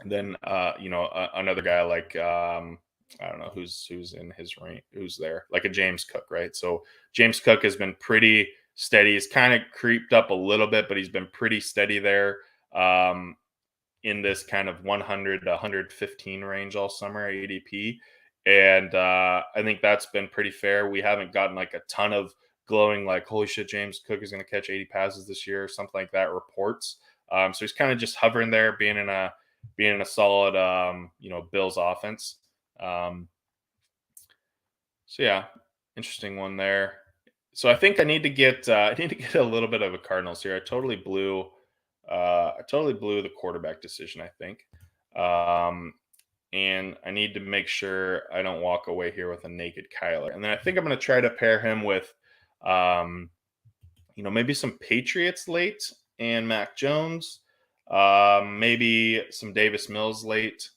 another guy like I don't know who's in his range, who's there, like a James Cook, right? So James Cook has been pretty steady. He's kind of creeped up a little bit, but he's been pretty steady there. In this kind of 100 to 115 range all summer ADP. And I think that's been pretty fair. We haven't gotten like a ton of glowing, like, holy shit, James Cook is going to catch 80 passes this year or something like that reports. So he's kind of just hovering there, being in a solid, Bills offense. So yeah, interesting one there. So I think I need to get a little bit of a Cardinals here. I totally blew the quarterback decision, I think. And I need to make sure I don't walk away here with a naked Kyler. And then I think I'm going to try to pair him with, maybe some Patriots late and Mac Jones, maybe some Davis Mills late.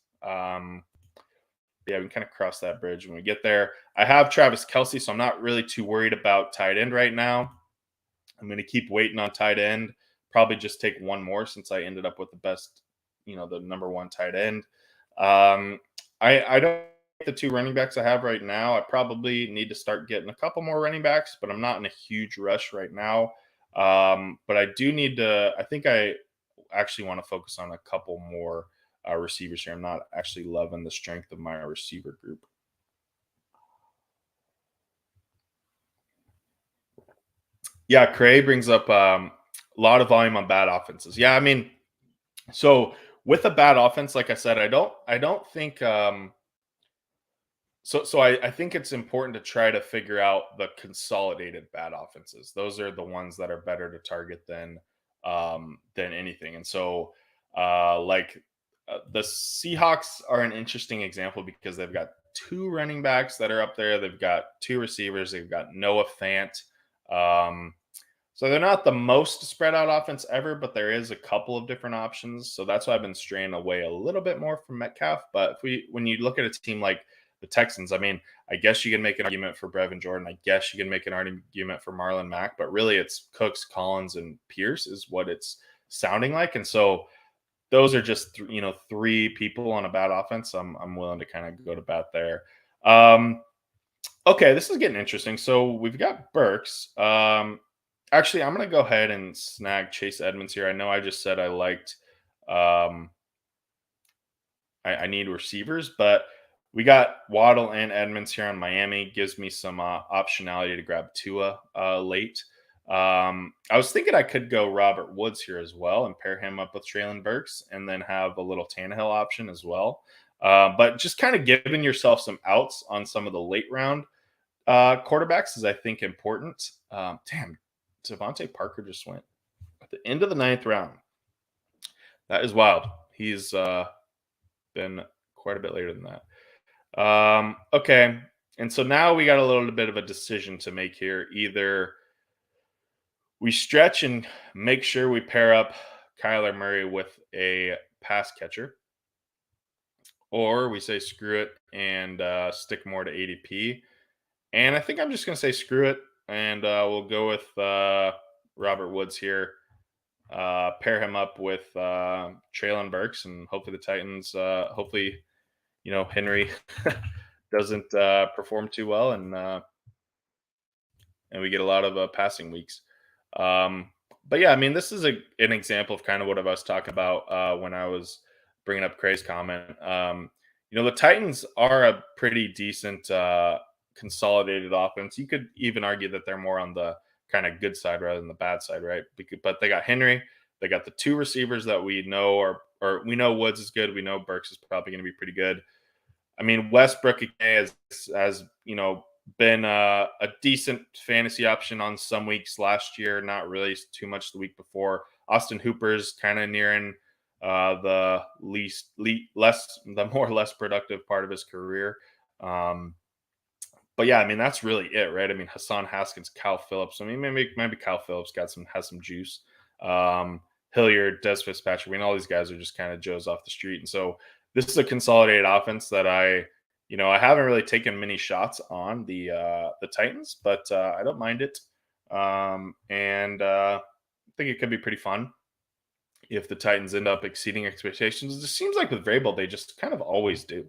Yeah, we can kind of cross that bridge when we get there. I have Travis Kelce, so I'm not really too worried about tight end right now. I'm going to keep waiting on tight end. Probably just take one more, since I ended up with the best, the number one tight end. I don't like the two running backs I have right now. I probably need to start getting a couple more running backs, but I'm not in a huge rush right now. But I do need to. I think I actually want to focus on a couple more receivers here. I'm not actually loving the strength of my receiver group. Yeah, Cray brings up a lot of volume on bad offenses. Yeah, I mean, so with a bad offense, like I said, I don't think I think it's important to try to figure out the consolidated bad offenses. Those are the ones that are better to target than anything. And so the Seahawks are an interesting example, because they've got two running backs that are up there. They've got two receivers. They've got Noah Fant. So they're not the most spread out offense ever, but there is a couple of different options. So that's why I've been straying away a little bit more from Metcalf. But when you look at a team like the Texans, I mean, I guess you can make an argument for Brevin Jordan. I guess you can make an argument for Marlon Mack, but really it's Cooks, Collins, and Pierce is what it's sounding like. And so those are just three people on a bad offense. I'm willing to kind of go to bat there. Okay, this is getting interesting. So we've got Burks. Actually, I'm going to go ahead and snag Chase Edmonds here. I know I just said I liked I need receivers, but we got Waddle and Edmonds here on Miami. Gives me some optionality to grab Tua late. I was thinking I could go Robert Woods here as well and pair him up with Treylon Burks, and then have a little Tannehill option as well. But just kind of giving yourself some outs on some of the late round quarterbacks is, I think, important. Damn, Devontae Parker just went at the end of the 9th round. That is wild. He's been quite a bit later than that. Okay. And so now we got a little bit of a decision to make here. Either we stretch and make sure we pair up Kyler Murray with a pass catcher, or we say screw it and stick more to ADP. And I think I'm just going to say screw it, and we'll go with Robert Woods here. Pair him up with Treylon Burks, and hopefully the Titans, Henry doesn't perform too well, and we get a lot of passing weeks. But yeah, I mean, this is an example of kind of what I was talking about when I was bringing up Cray's comment. The Titans are a pretty decent consolidated offense. You could even argue that they're more on the kind of good side rather than the bad side, right? But they got Henry, They got the two receivers that we know or we know Woods is good. We know Burks is probably going to be pretty good. I mean, Westbrook again has been a decent fantasy option on some weeks last year, not really too much the week before. Austin Hooper's kind of nearing the less productive part of his career. But yeah, I mean that's really it, right? I mean Hassan Haskins, Kyle Phillips. I mean maybe Kyle Phillips has some juice. Hilliard, Des Fitzpatrick. I mean all these guys are just kind of Joes off the street, and so this is a consolidated offense that I haven't really taken many shots on the Titans, but I don't mind it, and I think it could be pretty fun if the Titans end up exceeding expectations. It just seems like with Vrabel, they just kind of always do.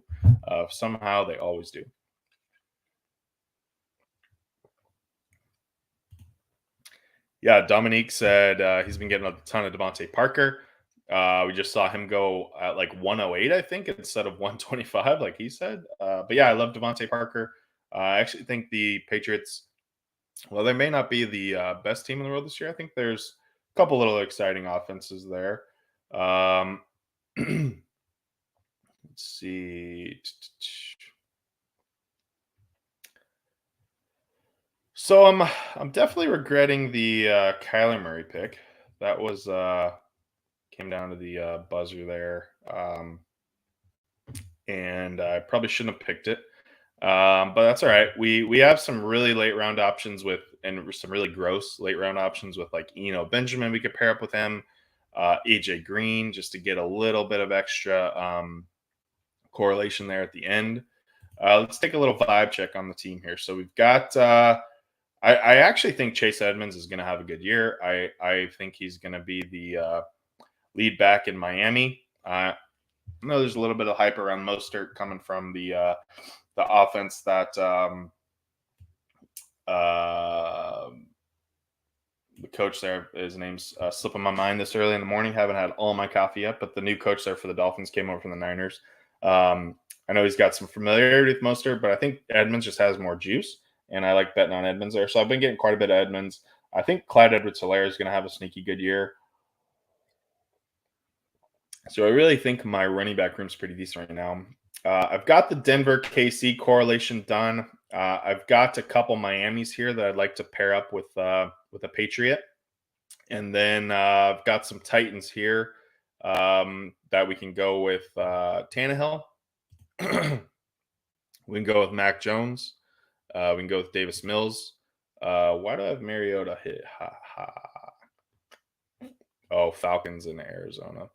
Somehow they always do. Yeah, Dominique said he's been getting a ton of Devontae Parker. We just saw him go at like 108, I think, instead of 125, like he said. But yeah, I love Devontae Parker. I actually think the Patriots, well, they may not be the best team in the world this year. I think there's a couple little exciting offenses there. Let's see. So I'm definitely regretting the Kyler Murray pick. That was came down to the buzzer there, and I probably shouldn't have picked it. But that's all right. We have some really late round options and some really gross late round options with like Benjamin. We could pair up with him, AJ Green, just to get a little bit of extra correlation there at the end. Let's take a little vibe check on the team here. So we've got. I actually think Chase Edmonds is going to have a good year. I think he's going to be the lead back in Miami. I know there's a little bit of hype around Mostert coming from the offense that the coach there, his name's slipping my mind this early in the morning. Haven't had all my coffee yet, but the new coach there for the Dolphins came over from the Niners. I know he's got some familiarity with Mostert, but I think Edmonds just has more juice. And I like betting on Edmonds there. So I've been getting quite a bit of Edmonds. I think Clyde Edwards-Helaire is going to have a sneaky good year. So I really think my running back room is pretty decent right now. I've got the Denver KC correlation done. I've got a couple Miamis here that I'd like to pair up with a Patriot. And then I've got some Titans here that we can go with Tannehill. We can go with Mac Jones. We can go with Davis Mills. Why do I have Mariota hit? Oh, Falcons in Arizona.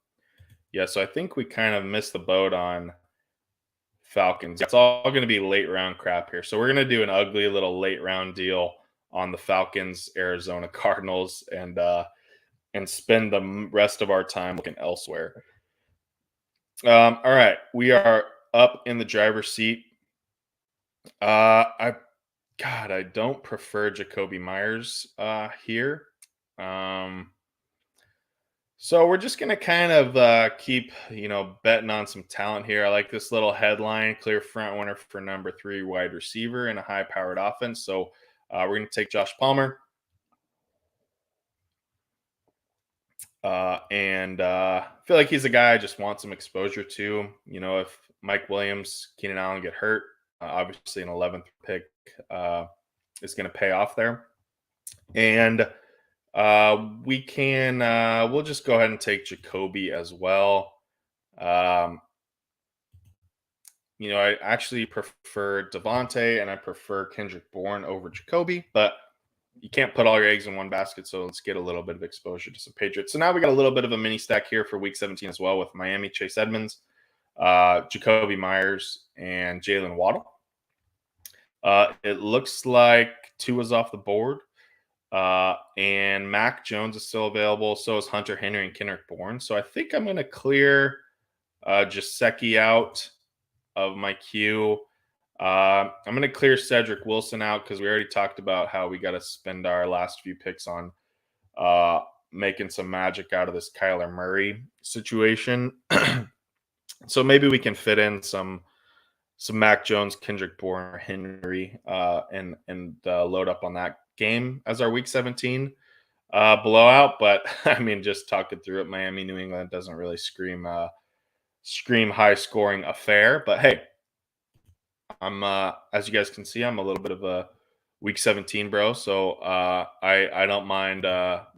Yeah, so I think we kind of missed the boat on Falcons. It's all going to be late round crap here. So we're going to do an ugly little late round deal on the Falcons, Arizona Cardinals, and spend the rest of our time looking elsewhere. All right, we are up in the driver's seat. I don't prefer Jacoby Myers here. So we're just going to kind of keep, betting on some talent here. I like this little headline, clear front runner for number 3 wide receiver in a high-powered offense. So we're going to take Josh Palmer. And I feel like he's a guy I just want some exposure to. If Mike Williams, Keenan Allen get hurt, obviously an 11th pick is going to pay off there. And we'll just go ahead and take Jacoby as well. I actually prefer Devontae and I prefer Kendrick Bourne over Jacoby, but you can't put all your eggs in one basket. So let's get a little bit of exposure to some Patriots. So now we got a little bit of a mini stack here for week 17 as well with Miami, Chase Edmonds, Jacoby Myers, and Jalen Waddle. It looks like Tua's off the board. And Mac Jones is still available. So is Hunter Henry and Kendrick Bourne. So I think I'm going to clear Gesicki out of my queue. I'm going to clear Cedric Wilson out because we already talked about how we got to spend our last few picks on making some magic out of this Kyler Murray situation. So maybe we can fit in some Mac Jones, Kendrick Bourne, Henry, and load up on that game as our week 17. blowout, but I mean, just talking through it, Miami, New England doesn't really scream high scoring affair. But hey, I'm as you guys can see, I'm a little bit of a week 17 bro. So I don't mind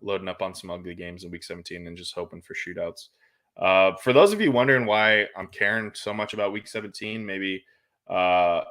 loading up on some ugly games in week 17 and just hoping for shootouts. For those of you wondering why I'm caring so much about week 17, maybe uh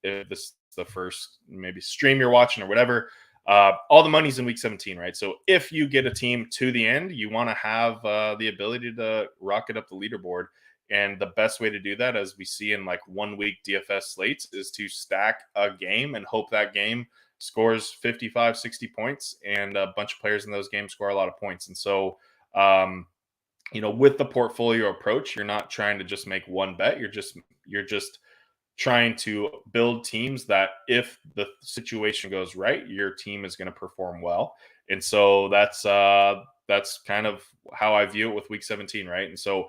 if this is the first maybe stream you're watching or whatever, all the money's in week 17, right? So if you get a team to the end, you want to have the ability to rocket up the leaderboard. And the best way to do that, as we see in like 1 week DFS slates, is to stack a game and hope that game scores 55, 60 points. And a bunch of players in those games score a lot of points. And so, with the portfolio approach, you're not trying to just make one bet. You're just trying to build teams that if the situation goes right, your team is going to perform well. And so that's kind of how I view it with week 17, right? And so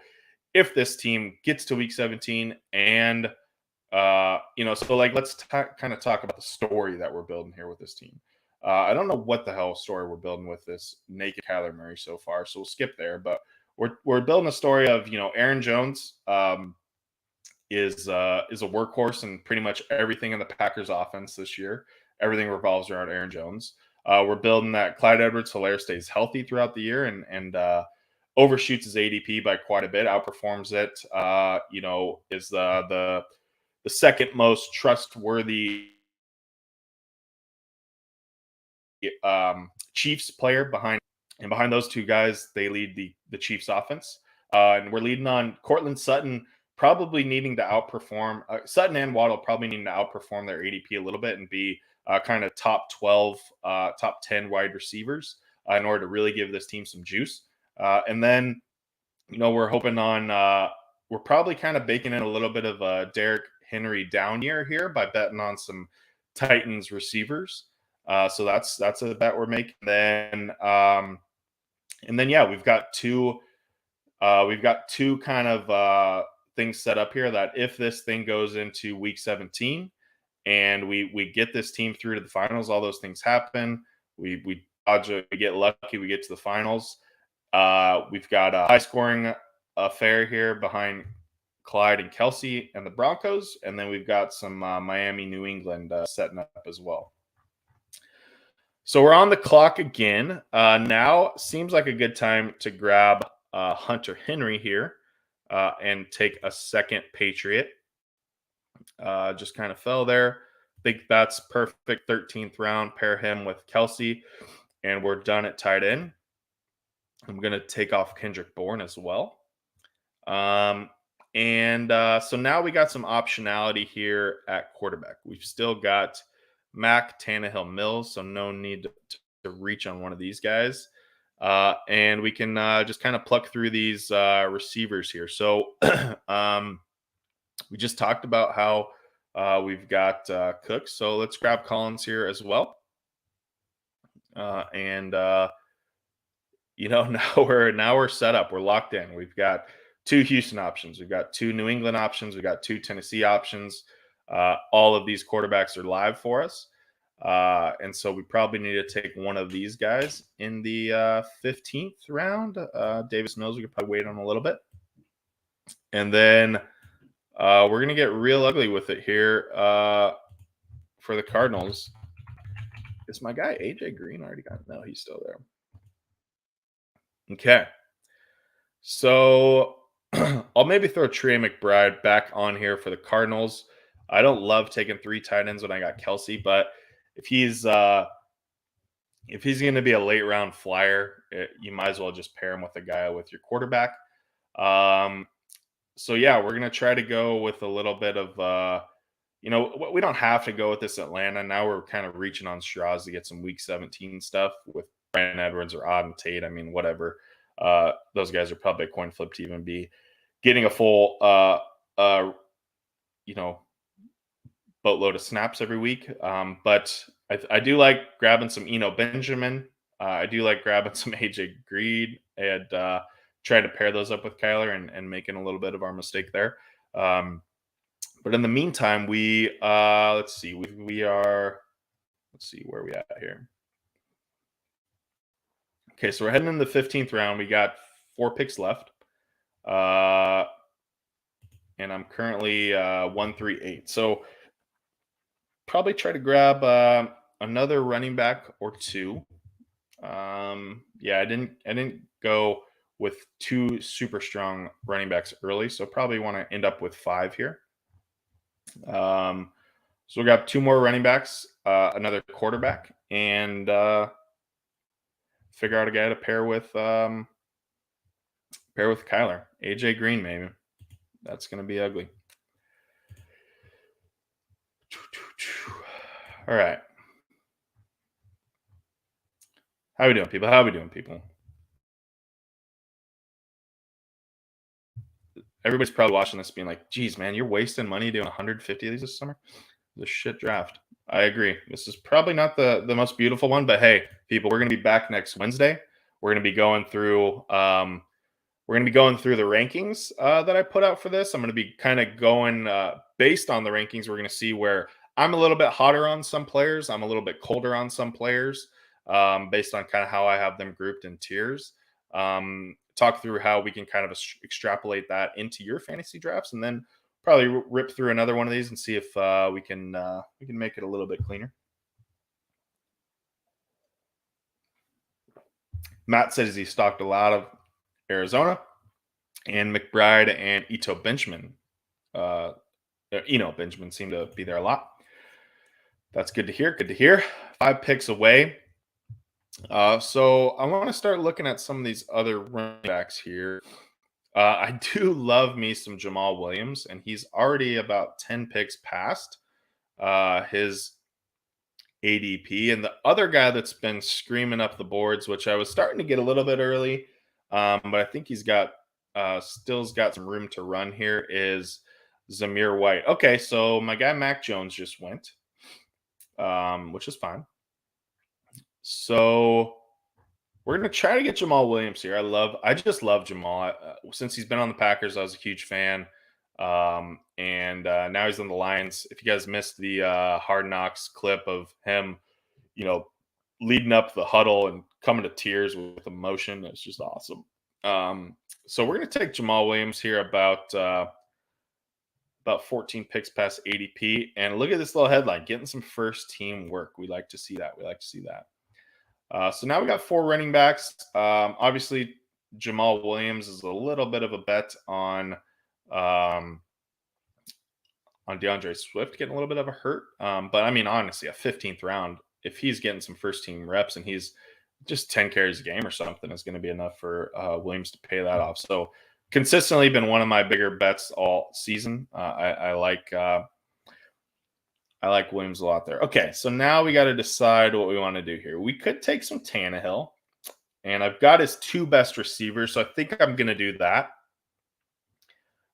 if this team gets to week 17 and so like let's kind of talk about the story that we're building here with this team. I don't know what the hell story we're building with this naked Kyler Murray so far, so we'll skip there. But we're building a story of Aaron Jones is a workhorse in pretty much everything in the Packers offense this year. Everything revolves around Aaron Jones. We're building that Clyde Edwards-Helaire stays healthy throughout the year and overshoots his ADP by quite a bit, outperforms it. Is the second most trustworthy Chiefs player behind those two guys. They lead the Chiefs offense, and we're leading on Cortland Sutton probably needing to outperform Sutton and Waddle probably needing to outperform their ADP a little bit and be kind of top 12, top 10 wide receivers in order to really give this team some juice. And then, we're hoping on, we're probably kind of baking in a little bit of a Derrick Henry down year here by betting on some Titans receivers. So that's a bet we're making. And then yeah, we've got two kind of things set up here that if this thing goes into week 17 and we get this team through to the finals, all those things happen. We dodge it, we get lucky, we get to the finals. We've got a high scoring affair here behind Clyde and Kelsey and the Broncos, and then we've got some Miami, New England setting up as well. So we're on the clock again. Now seems like a good time to grab Hunter Henry here and take a second Patriot. Just kind of fell there. Think that's perfect. 13th round. Pair him with Kelsey, and we're done at tight end. I'm going to take off Kendrick Bourne as well. So now we got some optionality here at quarterback. We've still got Mac, Tannehill, Mills, so no need to reach on one of these guys. And we can just kind of pluck through these receivers here. So we just talked about how we've got Cooks. So let's grab Collins here as well. Now we're set up. We're locked in. We've got 2 Houston options. We've got 2 New England options. We've got 2 Tennessee options. All of these quarterbacks are live for us. And so we probably need to take one of these guys in the 15th round. Davis Mills, we could probably wait on a little bit. And then we're going to get real ugly with it here for the Cardinals. Is my guy AJ Green already gone? No, he's still there. Okay. So I'll maybe throw Trey McBride back on here for the Cardinals. I don't love taking 3 tight ends when I got Kelsey, but if he's going to be a late round flyer, you might as well just pair him with a guy with your quarterback. So yeah, we're going to try to go with a little bit of, we don't have to go with this Atlanta. Now we're kind of reaching on straws to get some week 17 stuff with Brandon Edwards or Auden Tate. I mean, whatever. Those guys are probably a coin flip to even be getting a full, boatload of snaps every week. But I do like grabbing some Eno Benjamin. I do like grabbing some AJ Green and trying to pair those up with Kyler and making a little bit of our mistake there. But in the meantime, let's see where we at here. Okay, so we're heading into the 15th round. We got 4 picks left. And I'm currently 138. So probably try to grab another running back or two. Yeah, I didn't go with 2 super strong running backs early, so probably want to end up with 5 here. So we got 2 more running backs, another quarterback, and figure out a guy to pair with Kyler. AJ Green, maybe. That's gonna be ugly. All right. How we doing, people? How we doing, people? Everybody's probably watching this being like, geez, man, you're wasting money doing 150 of these this summer. The shit draft. I agree. This is probably not the most beautiful one, but hey, people, we're gonna be back next Wednesday. We're gonna be going through the rankings that I put out for this. I'm gonna be kind of going based on the rankings. We're gonna see where I'm a little bit hotter on some players. I'm a little bit colder on some players, based on kind of how I have them grouped in tiers. Talk through how we can kind of extrapolate that into your fantasy drafts, and then probably rip through another one of these and see if we can make it a little bit cleaner. Matt says he stocked a lot of Arizona, and McBride and Benjamin. Benjamin seemed to be there a lot. That's good to hear. Good to hear. 5 picks away. So I want to start looking at some of these other running backs here. I do love me some Jamal Williams, and he's already about 10 picks past his ADP. And the other guy that's been screaming up the boards, which I was starting to get a little bit early, but I think he's got still's got some room to run here, is Zamir White. Okay, so my guy Mac Jones just went, which is fine. So we're gonna try to get Jamal Williams here. I just love Jamal. Since he's been on the Packers, I was a huge fan. And now he's on the Lions. If you guys missed the Hard Knocks clip of him, leading up the huddle and coming to tears with emotion, it's just awesome. So we're gonna take Jamal Williams here about 14 picks past ADP. And look at this little headline: getting some first team work. We like to see that. So now we got 4 running backs. Obviously, Jamal Williams is a little bit of a bet on DeAndre Swift getting a little bit of a hurt. But I mean, honestly, a 15th round, if he's getting some first team reps and he's just 10 carries a game or something, is going to be enough for Williams to pay that off. So consistently been one of my bigger bets all season. I like Williams a lot there. Okay, so now we got to decide what we want to do here. We could take some Tannehill, and I've got his 2 best receivers, so I think I'm going to do that.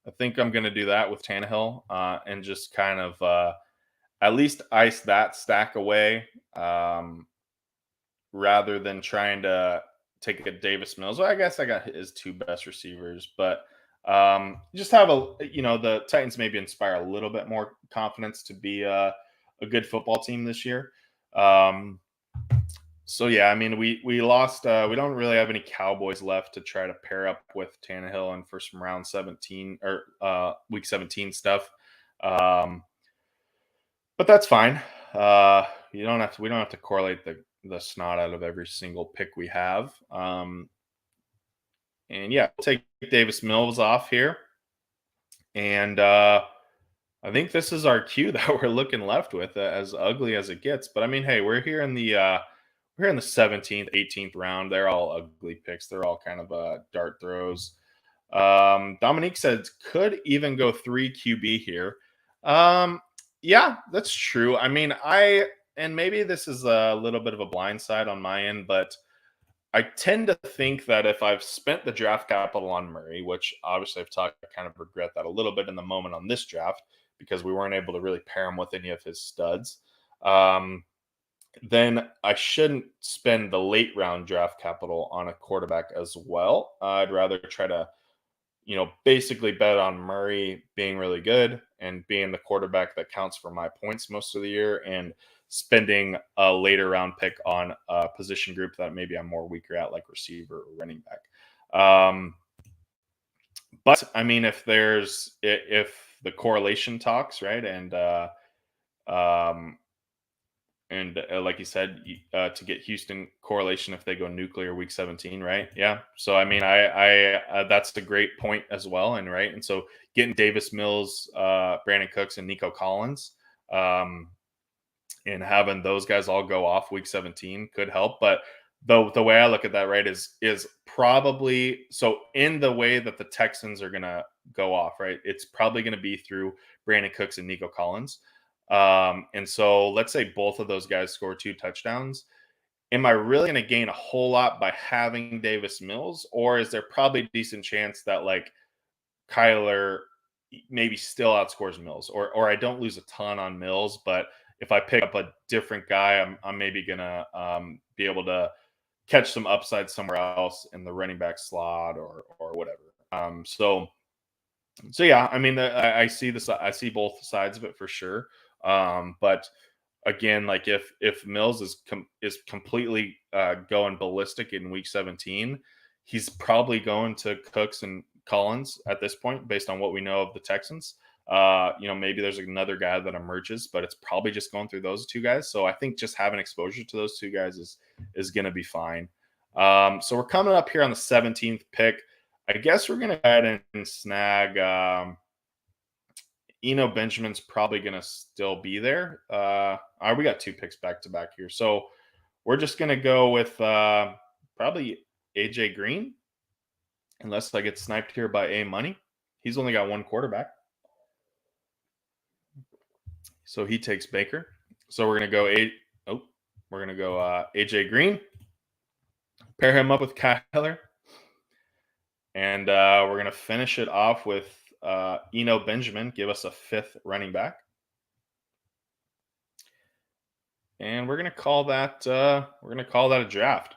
with Tannehill, and just kind of at least ice that stack away, rather than trying to take a Davis Mills. Well, I guess I got his 2 best receivers, but just have the Titans maybe inspire a little bit more confidence to be a good football team this year. So yeah, I mean, we lost. We don't really have any Cowboys left to try to pair up with Tannehill and for some round 17 or week 17 stuff. But that's fine. We don't have to correlate the snot out of every single pick we have. And yeah, we'll take Davis Mills off here. And I think this is our queue that we're looking left with, as ugly as it gets. But I mean, hey, we're here in the 17th, 18th round. They're all ugly picks. They're all kind of dart throws. Dominique said could even go 3 QB here. Yeah, that's true. I mean, and maybe this is a little bit of a blind side on my end, but I tend to think that if I've spent the draft capital on Murray, which obviously I kind of regret that a little bit in the moment on this draft because we weren't able to really pair him with any of his studs, then I shouldn't spend the late round draft capital on a quarterback as well. I'd rather try to, basically bet on Murray being really good and being the quarterback that counts for my points most of the year, and spending a later round pick on a position group that maybe I'm more weaker at, like receiver or running back. But I mean, if the correlation talks, right, um, and like you said, to get Houston correlation if they go nuclear week 17, right? Yeah. So I mean, I that's a great point as well, and right, and so getting Davis Mills, Brandon Cooks, and Nico Collins, um, and having those guys all go off week 17 could help. But the way I look at that, right, is probably so in the way that the Texans are gonna go off, right? It's probably gonna be through Brandon Cooks and Nico Collins. And so let's say both of those guys score 2 touchdowns. Am I really going to gain a whole lot by having Davis Mills? Or is there probably a decent chance that like Kyler maybe still outscores Mills? Or I don't lose a ton on Mills, but if I pick up a different guy, I'm maybe going to be able to catch some upside somewhere else in the running back slot or whatever. So yeah, I mean, I see this. I see both sides of it for sure. But again, like if Mills is completely going ballistic in week 17, he's probably going to Cooks and Collins at this point, based on what we know of the Texans. Maybe there's another guy that emerges, but it's probably just going through those 2 guys. So I think just having exposure to those 2 guys is going to be fine. So we're coming up here on the 17th pick. I guess we're going to go ahead and snag Eno Benjamin's probably going to still be there. We got 2 picks back to back here. So we're just going to go with probably AJ Green, unless I get sniped here by A Money. He's only got 1 quarterback. So he takes Baker. So we're going to go AJ Green, pair him up with Kyler. And we're going to finish it off with Eno Benjamin, give us a 5th running back. And we're going to call that a draft.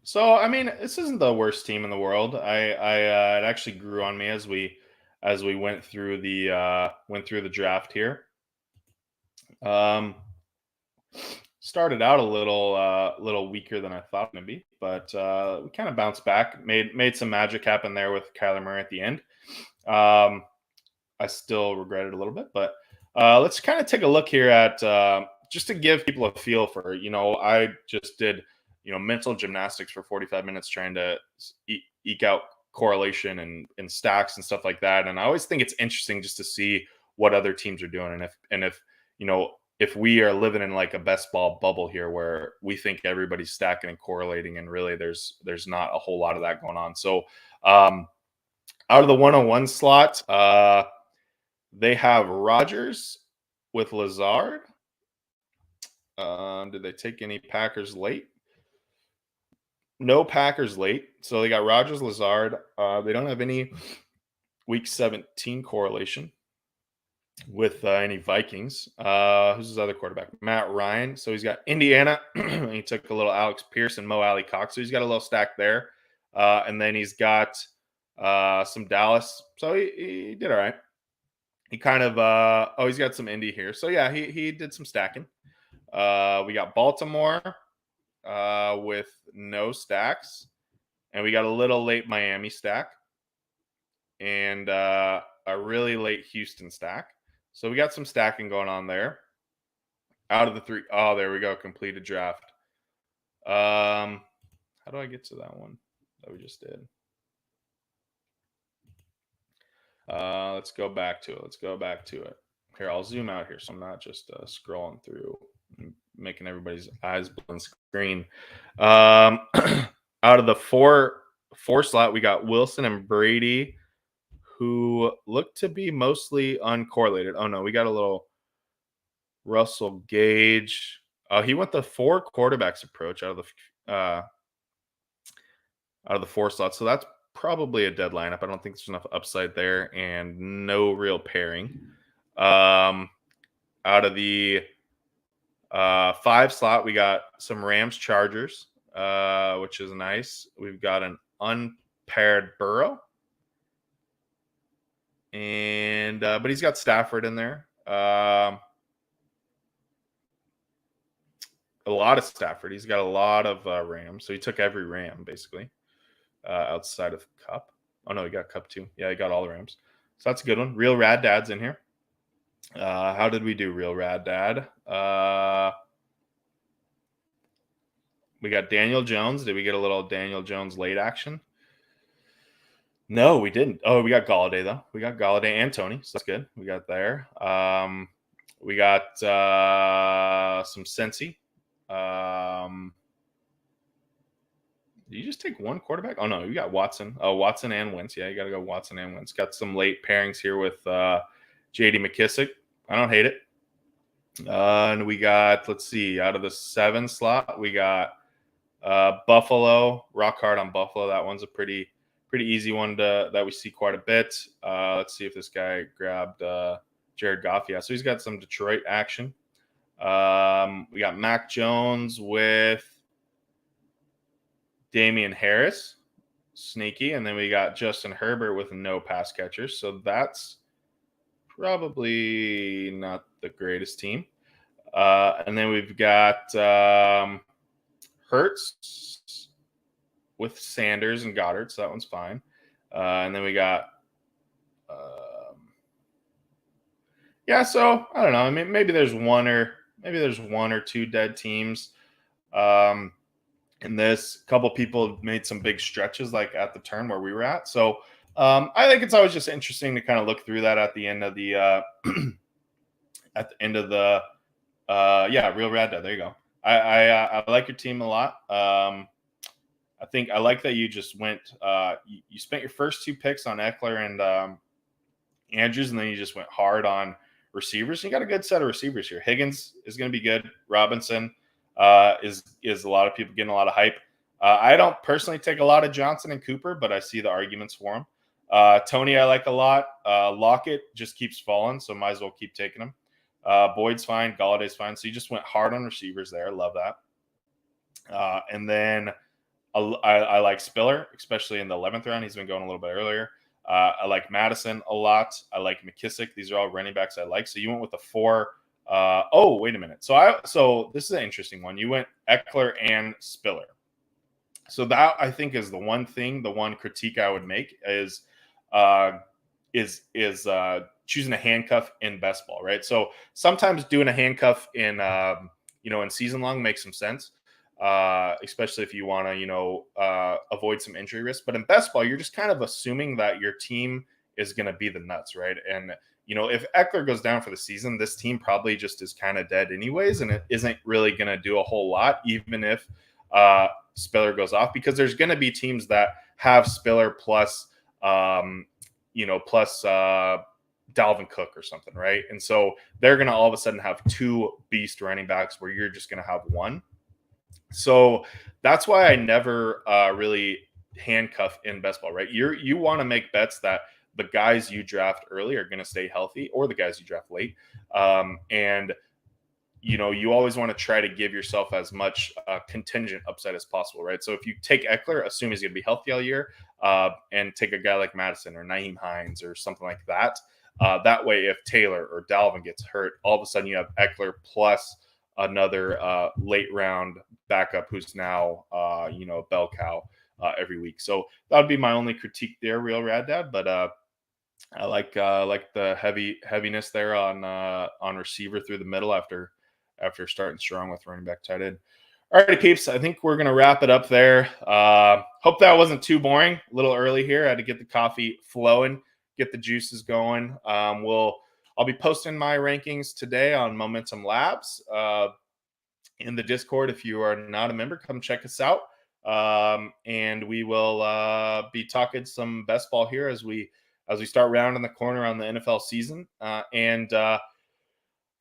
So, I mean, this isn't the worst team in the world. It actually grew on me as we went through the draft here. Started out a little weaker than I thought it would be, but we kind of bounced back, made some magic happen there with Kyler Murray at the end. I still regret it a little bit, but let's kind of take a look here at just to give people a feel for, I just did, mental gymnastics for 45 minutes trying to eke out correlation and stacks and stuff like that. And I always think it's interesting just to see what other teams are doing. And if we are living in like a best ball bubble here where we think everybody's stacking and correlating, and really there's not a whole lot of that going on. So out of the 101 slot, they have Rodgers with Lazard. Did they take any Packers late? No Packers late. So they got Rodgers, Lazard. They don't have any week 17 correlation with any Vikings. Who's his other quarterback? Matt Ryan. So he's got Indiana. He took a little Alex Pierce and Mo Alley Cox. So he's got a little stack there. And then he's got some Dallas. So he did all right. He kind of he's got some Indy here. So yeah, he did some stacking. We got Baltimore with no stacks. And we got a little late Miami stack. And a really late Houston stack. So we got some stacking going on there. Out of the 3, there we go, completed draft. How do I get to that one that we just did? Let's go back to it. Here, I'll zoom out here so I'm not just scrolling through and making everybody's eyes on screen. Out of the 4 slot, we got Wilson and Brady, who look to be mostly uncorrelated. Oh no, we got a little Russell Gage. He went the 4 quarterbacks approach out of the 4 slots. So that's probably a dead lineup. I don't think there's enough upside there, and no real pairing. Out of the 5 slot, we got some Rams Chargers, which is nice. We've got an unpaired Burrow. And but he's got Stafford in there. A lot of Stafford. He's got a lot of Rams. So he took every Ram basically outside of Cup. Oh no, he got Cup too. Yeah, he got all the Rams. So that's a good one. Real Rad Dad's in here. How did we do, Real Rad Dad? We got Daniel Jones. Did we get a little Daniel Jones late action? No, we didn't. Oh, we got Galladay though. We got Galladay and Tony, so that's good. We got there. We got some Cincy. Did you just take one quarterback? Oh no, you got Watson. Oh, Watson and Wentz. Yeah, you got to go Watson and Wentz. Got some late pairings here with J.D. McKissick. I don't hate it. And we got, let's see, out of the 7 slot, we got Buffalo. Rock hard on Buffalo. That one's a pretty easy one that we see quite a bit. Let's see if this guy grabbed Jared Goff. Yeah, so he's got some Detroit action. We got Mac Jones with Damian Harris, sneaky, and then we got Justin Herbert with no pass catchers. So that's probably not the greatest team. And then we've got Hurts with Sanders and Goddard, so that one's fine. And then we got so I don't know. I mean, maybe there's one or two dead teams. In this, couple people made some big stretches like at the turn where we were at. So I think it's always just interesting to kind of look through that at the end of the Real Rad Dad. There you go. I like your team a lot. I think I like that you just went. You spent your first 2 picks on Eckler and Andrews, and then you just went hard on receivers. You got a good set of receivers here. Higgins is going to be good. Robinson is a lot of people getting a lot of hype. I don't personally take a lot of Johnson and Cooper, but I see the arguments for him. Tony, I like a lot. Lockett just keeps falling, so might as well keep taking him. Boyd's fine. Galladay's fine. So you just went hard on receivers there. Love that. And then I like Spiller, especially in the 11th round. He's been going a little bit earlier. I like Madison a lot. I like McKissick. These are all running backs I like. So you went with the 4. Oh, wait a minute. So this is an interesting one. You went Eckler and Spiller. So that I think is the one critique I would make is choosing a handcuff in best ball, right? So sometimes doing a handcuff in in season long makes some sense. Especially if you want to, avoid some injury risk. But in best ball, you're just kind of assuming that your team is going to be the nuts, right? And, if Eckler goes down for the season, this team probably just is kind of dead anyways, and it isn't really going to do a whole lot, even if Spiller goes off, because there's going to be teams that have Spiller plus Dalvin Cook or something, right? And so they're going to all of a sudden have 2 beast running backs where you're just going to have 1. So that's why I never really handcuff in best ball, right? You want to make bets that the guys you draft early are going to stay healthy, or the guys you draft late. And you always want to try to give yourself as much contingent upside as possible, right? So if you take Eckler, assume he's going to be healthy all year, and take a guy like Madison or Nyheim Hines or something like that. That way, if Taylor or Dalvin gets hurt, all of a sudden you have Eckler plus another late round backup who's now a bell cow every week. So that would be my only critique there, Real Rad Dad. But I like the heaviness there on receiver through the middle after starting strong with running back, tight end. All righty, peeps. I think we're gonna wrap it up there. Hope that wasn't too boring. A little early here. I had to get the coffee flowing, get the juices going. I'll be posting my rankings today on Momentum Labs in the Discord. If you are not a member, come check us out. And we will be talking some best ball here as we start rounding the corner on the NFL season. I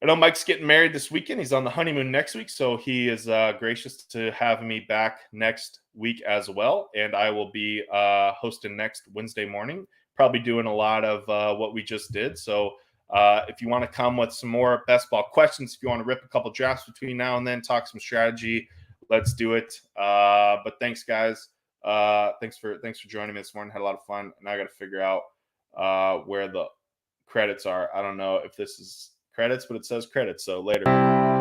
know Mike's getting married this weekend. He's on the honeymoon next week, so he is gracious to have me back next week as well. And I will be hosting next Wednesday morning, probably doing a lot of what we just did. So If you want to come with some more best ball questions, if you want to rip a couple drafts between now and then, talk some strategy, let's do it. But thanks, guys. Thanks for joining me this morning. Had a lot of fun. Now I got to figure out where the credits are. I don't know if this is credits, but it says credits. So later.